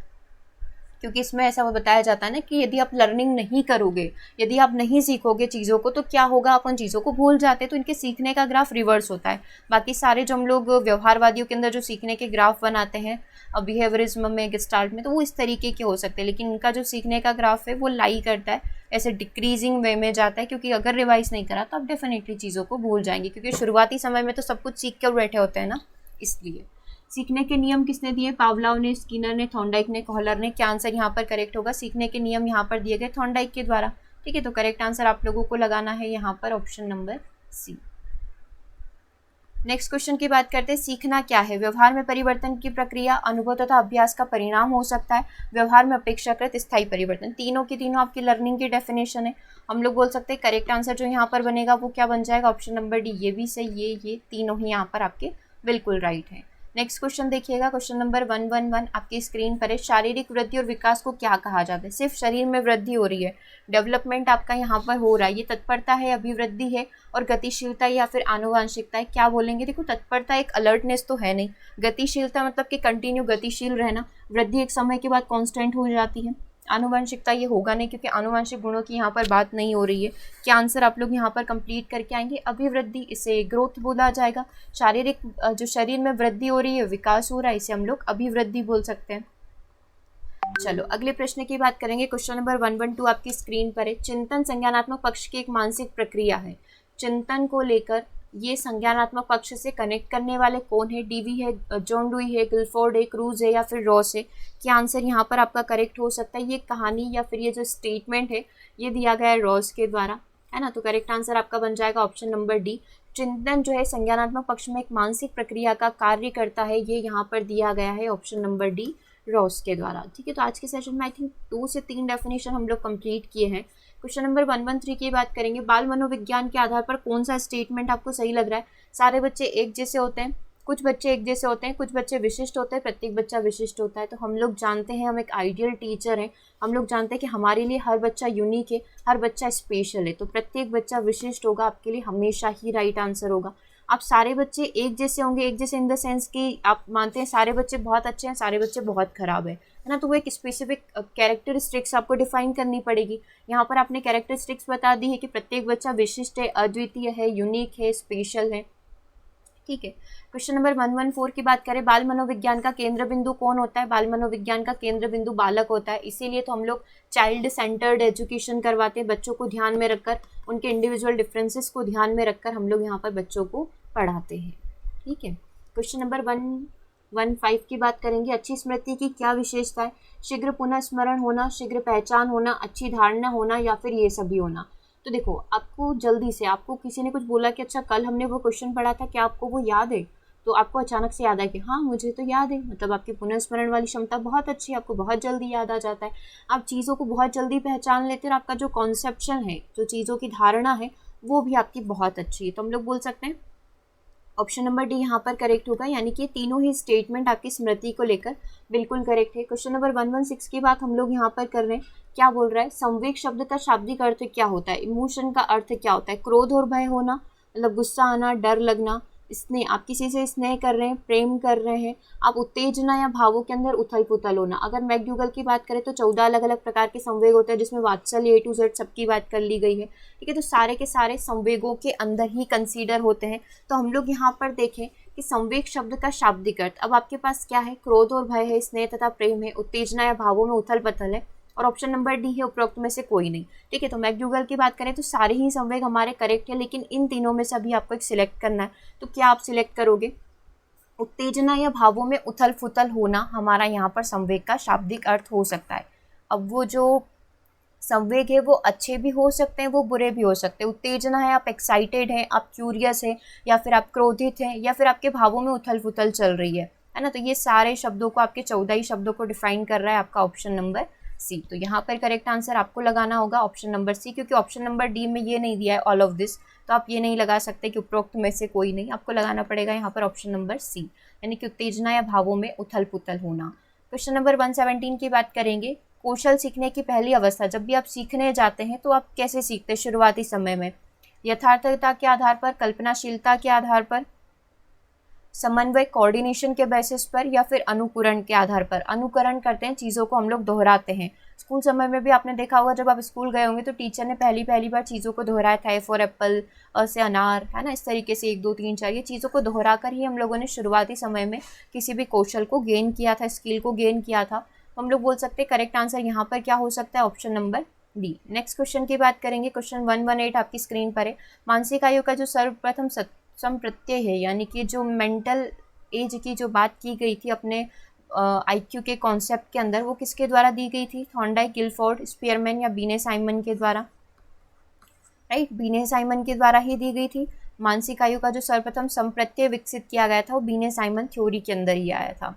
क्योंकि इसमें ऐसा वो बताया जाता है ना कि यदि आप लर्निंग नहीं करोगे, यदि आप नहीं सीखोगे चीज़ों को, तो क्या होगा, आप उन चीज़ों को भूल जाते हैं। तो इनके सीखने का ग्राफ रिवर्स होता है। बाकी सारे जो हम लोग व्यवहारवादियों के अंदर जो सीखने के ग्राफ बनाते हैं बिहेवियरिज्म में, गेस्टाल्ट में, तो वो इस तरीके के हो सकते हैं, लेकिन इनका जो सीखने का ग्राफ है वो लाई करता है, ऐसे डिक्रीजिंग वे में जाता है, क्योंकि अगर रिवाइज नहीं करा तो आप डेफिनेटली चीज़ों को भूल जाएंगे, क्योंकि शुरुआती समय में तो सब कुछ सीख कर बैठे होते हैं ना, इसलिए। सीखने के नियम किसने दिए? पावलोव ने, स्किनर ने, थॉर्नडाइक ने, कॉहलर ने। क्या आंसर यहाँ पर करेक्ट होगा? सीखने के नियम यहाँ पर दिए गए थॉर्नडाइक के द्वारा। ठीक है, तो करेक्ट आंसर आप लोगों को लगाना है यहाँ पर option number C. Next question की बात करते हैं, सीखना क्या है? व्यवहार में परिवर्तन की प्रक्रिया, अनुभव तथा अभ्यास का परिणाम हो सकता है, व्यवहार में अपेक्षाकृत स्थायी परिवर्तन। तीनों की तीनों आपकी लर्निंग की डेफिनेशन है। हम लोग बोल सकते हैं करेक्ट आंसर जो यहाँ पर बनेगा वो क्या बन जाएगा? Option number D. ये भी सही, ये तीनों ही यहाँ पर आपके बिल्कुल राइट है। नेक्स्ट क्वेश्चन देखिएगा, क्वेश्चन नंबर 111 आपकी स्क्रीन पर है। शारीरिक वृद्धि और विकास को क्या कहा जाता है? सिर्फ शरीर में वृद्धि हो रही है, डेवलपमेंट आपका यहाँ पर हो रहा है, ये तत्परता है, अभिवृद्धि है, और गतिशीलता या फिर आनुवांशिकता है। क्या बोलेंगे? देखो, तत्परता एक अलर्टनेस तो है नहीं, गतिशीलता मतलब कि कंटिन्यू गतिशील रहना, वृद्धि एक समय के बाद कांस्टेंट हो जाती है, आनुवंशिकता ये होगा नहीं, क्योंकि आनुवंशिक गुणों की यहाँ पर बात नहीं हो रही है। क्या आंसर आप लोग यहाँ पर कंप्लीट करके आएंगे? अभिवृद्धि, इसे ग्रोथ बोला जाएगा। शारीरिक जो शरीर में वृद्धि हो रही है, विकास हो रहा है, इसे हम लोग अभिवृद्धि बोल सकते हैं। चलो अगले प्रश्न की बात करेंगे, क्वेश्चन नंबर 112 आपकी स्क्रीन पर है। चिंतन संज्ञानात्मक पक्ष की एक मानसिक प्रक्रिया है। चिंतन को लेकर ये संज्ञानात्मक पक्ष से कनेक्ट करने वाले कौन है? डीवी है, जॉन डुई है, गिलफोर्ड है, क्रूज है, या फिर रॉस है। क्या आंसर यहाँ पर आपका करेक्ट हो सकता है? ये कहानी या फिर ये जो स्टेटमेंट है ये दिया गया है रॉस के द्वारा, है ना, तो करेक्ट आंसर आपका बन जाएगा ऑप्शन नंबर डी। चिंतन जो है संज्ञानात्मक पक्ष में एक मानसिक प्रक्रिया का कार्य करता है, ये यहाँ पर दिया गया है ऑप्शन नंबर डी, रॉस के द्वारा। ठीक है, तो आज के सेशन में आई थिंक 2 से 3 डेफिनेशन हम लोग कंप्लीट किए हैं। क्वेश्चन नंबर 113 की बात करेंगे, बाल मनोविज्ञान के आधार पर कौन सा स्टेटमेंट आपको सही लग रहा है? सारे बच्चे एक जैसे होते हैं, कुछ बच्चे एक जैसे होते हैं, कुछ बच्चे विशिष्ट होते हैं, प्रत्येक बच्चा विशिष्ट होता है। तो हम लोग जानते हैं, हम एक आइडियल टीचर हैं, हम लोग जानते हैं कि हमारे लिए हर बच्चा यूनिक है, हर बच्चा स्पेशल है, तो प्रत्येक बच्चा विशिष्ट होगा, आपके लिए हमेशा ही राइट आंसर होगा। आप सारे बच्चे एक जैसे होंगे, एक जैसे इन द सेंस कि आप मानते हैं सारे बच्चे बहुत अच्छे हैं, सारे बच्चे बहुत खराब है ना, तो वो एक स्पेसिफिक कैरेक्टरिस्टिक्स आपको डिफाइन करनी पड़ेगी। यहाँ पर आपने कैरेक्टरिस्टिक्स बता दी है कि प्रत्येक बच्चा विशिष्ट है, अद्वितीय है, यूनिक है, स्पेशल है। ठीक है, क्वेश्चन नंबर 114 की बात करें, बाल मनोविज्ञान का केंद्र बिंदु कौन होता है? बाल मनोविज्ञान का केंद्र बिंदु बालक होता है, इसीलिए तो हम लोग चाइल्ड सेंटर्ड एजुकेशन करवाते हैं, बच्चों को ध्यान में रखकर, उनके इंडिविजुअल डिफरेंसेस को ध्यान में रखकर हम लोग यहाँ पर बच्चों को पढ़ाते हैं। ठीक है, क्वेश्चन नंबर 115 की बात करेंगे, अच्छी स्मृति की क्या विशेषता है? शीघ्र पुनः स्मरण होना, शीघ्र पहचान होना, अच्छी धारणा होना, या फिर ये सभी होना। तो देखो, आपको जल्दी से, आपको किसी ने कुछ बोला कि अच्छा कल हमने वो क्वेश्चन पढ़ा था, क्या आपको वो याद है? तो आपको अचानक से याद आया कि हाँ मुझे तो याद है, मतलब आपकी पुनःस्मरण वाली क्षमता बहुत अच्छी है, आपको बहुत जल्दी याद आ जाता है, आप चीज़ों को बहुत जल्दी पहचान लेते हैं, और आपका जो कॉन्सेप्शन है, जो चीज़ों की धारणा है, वो भी आपकी बहुत अच्छी है। तो हम लोग बोल सकते हैं ऑप्शन नंबर डी यहाँ पर करेक्ट होगा, यानी कि तीनों ही स्टेटमेंट आपकी स्मृति को लेकर बिल्कुल करेक्ट है। क्वेश्चन नंबर 116 की बात हम लोग यहाँ पर कर रहे हैं, क्या बोल रहा है? संवेग शब्द का शाब्दिक अर्थ क्या होता है? इमोशन का अर्थ क्या होता है? क्रोध और भय होना, मतलब गुस्सा आना, डर लगना, स्नेह, आप किसी से स्नेह कर रहे हैं, प्रेम कर रहे हैं, आप उत्तेजना या भावों के अंदर उथल पुथल होना। अगर मैकड्यूगल की बात करें तो 14 अलग अलग प्रकार के संवेग होते हैं, जिसमें वात्सल्य A to Z सबकी बात कर ली गई है। ठीक है, तो सारे के सारे संवेगों के अंदर ही कंसीडर होते हैं। तो हम लोग यहाँ पर देखें कि संवेग शब्द का शाब्दिक अर्थ, अब आपके पास क्या है? क्रोध और भय है, स्नेह तथा प्रेम है, उत्तेजना या भावों में उथल पथल है, और ऑप्शन नंबर डी है उपरोक्त में से कोई नहीं। ठीक है, तो मैकड्यूगल की बात करें तो सारे ही संवेग हमारे करेक्ट है, लेकिन इन तीनों में से अभी आपको एक सिलेक्ट करना है। तो क्या आप सिलेक्ट करोगे? उत्तेजना या भावों में उथल पुथल होना हमारा यहाँ पर संवेग का शाब्दिक अर्थ हो सकता है। अब वो जो संवेग है वो अच्छे भी हो सकते हैं, वो बुरे भी हो सकते हैं। उत्तेजना है, आप एक्साइटेड हैं, आप क्यूरियस हैं, या फिर आप क्रोधित हैं, या फिर आपके भावों में उथल पुथल चल रही है ना। तो ये सारे शब्दों को, आपके 14 ही शब्दों को डिफाइन कर रहा है आपका ऑप्शन नंबर सी। तो यहाँ पर करेक्ट आंसर आपको लगाना होगा ऑप्शन नंबर सी, क्योंकि ऑप्शन नंबर डी में ये नहीं दिया है ऑल ऑफ दिस, तो आप ये नहीं लगा सकते कि उपरोक्त में से कोई नहीं, आपको लगाना पड़ेगा यहाँ पर ऑप्शन नंबर सी, यानी कि उत्तेजना या भावों में उथल पुथल होना। क्वेश्चन नंबर 117 की बात करेंगे, कौशल सीखने की पहली अवस्था, जब भी आप सीखने जाते हैं तो आप कैसे सीखते हैं शुरुआती समय में? यथार्थता के आधार पर, कल्पनाशीलता के आधार पर, समन्वय कोऑर्डिनेशन के बेसिस पर या फिर अनुकरण के आधार पर। अनुकरण करते हैं, चीज़ों को हम लोग दोहराते हैं। स्कूल समय में भी आपने देखा होगा, जब आप स्कूल गए होंगे तो टीचर ने पहली बार चीज़ों को दोहराया था। ए फॉर एप्पल, अ से अनार, है ना, इस तरीके से 1 2 3 4 ये चीज़ों को दोहरा कर ही हम लोगों ने शुरुआती समय में किसी भी कौशल को गेन किया था, स्किल को गेन किया था। हम लोग बोल सकते हैं करेक्ट आंसर यहाँ पर क्या हो सकता है, option number D. Next question की बात करेंगे, क्वेश्चन 118 आपकी स्क्रीन पर है। मानसिक आयु का जो सर्वप्रथम समप्रत्यय है, यानी कि जो मेंटल एज की जो बात की गई थी अपने आईक्यू के कॉन्सेप्ट के अंदर, वो किसके द्वारा दी गई थी, थॉर्नडाइक, गिलफोर्ड, स्पीयरमैन या बीने साइमन के द्वारा। राइट, बीने साइमन के द्वारा ही दी गई थी। मानसिक आयु का जो सर्वप्रथम संप्रत्यय विकसित किया गया था वो बीने साइमन थ्योरी के अंदर ही आया था।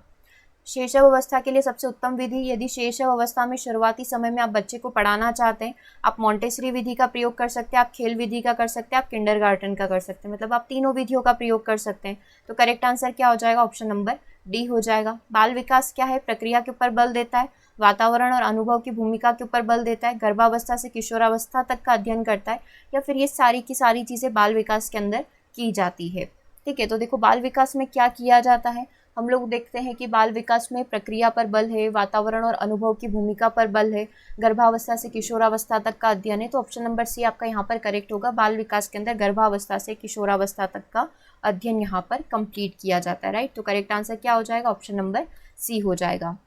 शैशव अवस्था के लिए सबसे उत्तम विधि, यदि शैशव अवस्था में शुरुआती समय में आप बच्चे को पढ़ाना चाहते हैं, आप मॉन्टेसरी विधि का प्रयोग कर सकते हैं, आप खेल विधि का कर सकते हैं, आप किंडरगार्टन का कर सकते हैं, मतलब आप तीनों विधियों का प्रयोग कर सकते हैं। तो करेक्ट आंसर क्या हो जाएगा, ऑप्शन नंबर डी हो जाएगा। बाल विकास क्या है, प्रक्रिया के ऊपर बल देता है, वातावरण और अनुभव की भूमिका के ऊपर बल देता है, गर्भावस्था से किशोरावस्था तक का अध्ययन करता है, या फिर ये सारी की सारी चीज़ें बाल विकास के अंदर की जाती है। ठीक है, तो देखो बाल विकास में क्या किया जाता है, हम लोग देखते हैं कि बाल विकास में प्रक्रिया पर बल है, वातावरण और अनुभव की भूमिका पर बल है, गर्भावस्था से किशोरावस्था तक का अध्ययन है। तो ऑप्शन नंबर सी आपका यहाँ पर करेक्ट होगा। बाल विकास के अंदर गर्भावस्था से किशोरावस्था तक का अध्ययन यहाँ पर कंप्लीट किया जाता है। राइट, तो करेक्ट आंसर क्या हो जाएगा, ऑप्शन नंबर सी हो जाएगा।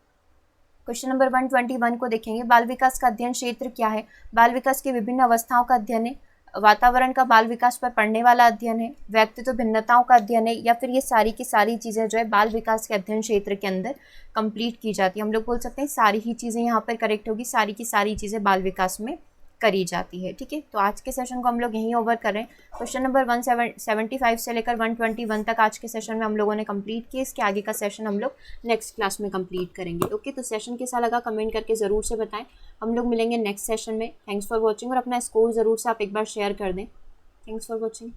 क्वेश्चन नंबर 121 को देखेंगे, बाल विकास का अध्ययन क्षेत्र क्या है। बाल विकास की विभिन्न अवस्थाओं का अध्ययन है, वातावरण का बाल विकास पर पढ़ने वाला अध्ययन है, व्यक्तित्व भिन्नताओं का अध्ययन है, या फिर ये सारी की सारी चीज़ें जो है बाल विकास के अध्ययन क्षेत्र के अंदर कंप्लीट की जाती है। हम लोग बोल सकते हैं सारी ही चीज़ें यहाँ पर करेक्ट होगी, सारी की सारी चीज़ें बाल विकास में करी जाती है। ठीक है, तो आज के सेशन को हम लोग यहीं ओवर कर रहे हैं। क्वेश्चन नंबर 175 से लेकर 121 तक आज के सेशन में हम लोगों ने कंप्लीट किया। इसके आगे का सेशन हम लोग नेक्स्ट क्लास में कंप्लीट करेंगे। ओके, तो सेशन कैसा लगा कमेंट करके ज़रूर से बताएं। हम लोग मिलेंगे नेक्स्ट सेशन में। थैंक्स फॉर वॉचिंग, और अपना स्कोर ज़रूर से आप एक बार शेयर कर दें। Thanks for watching.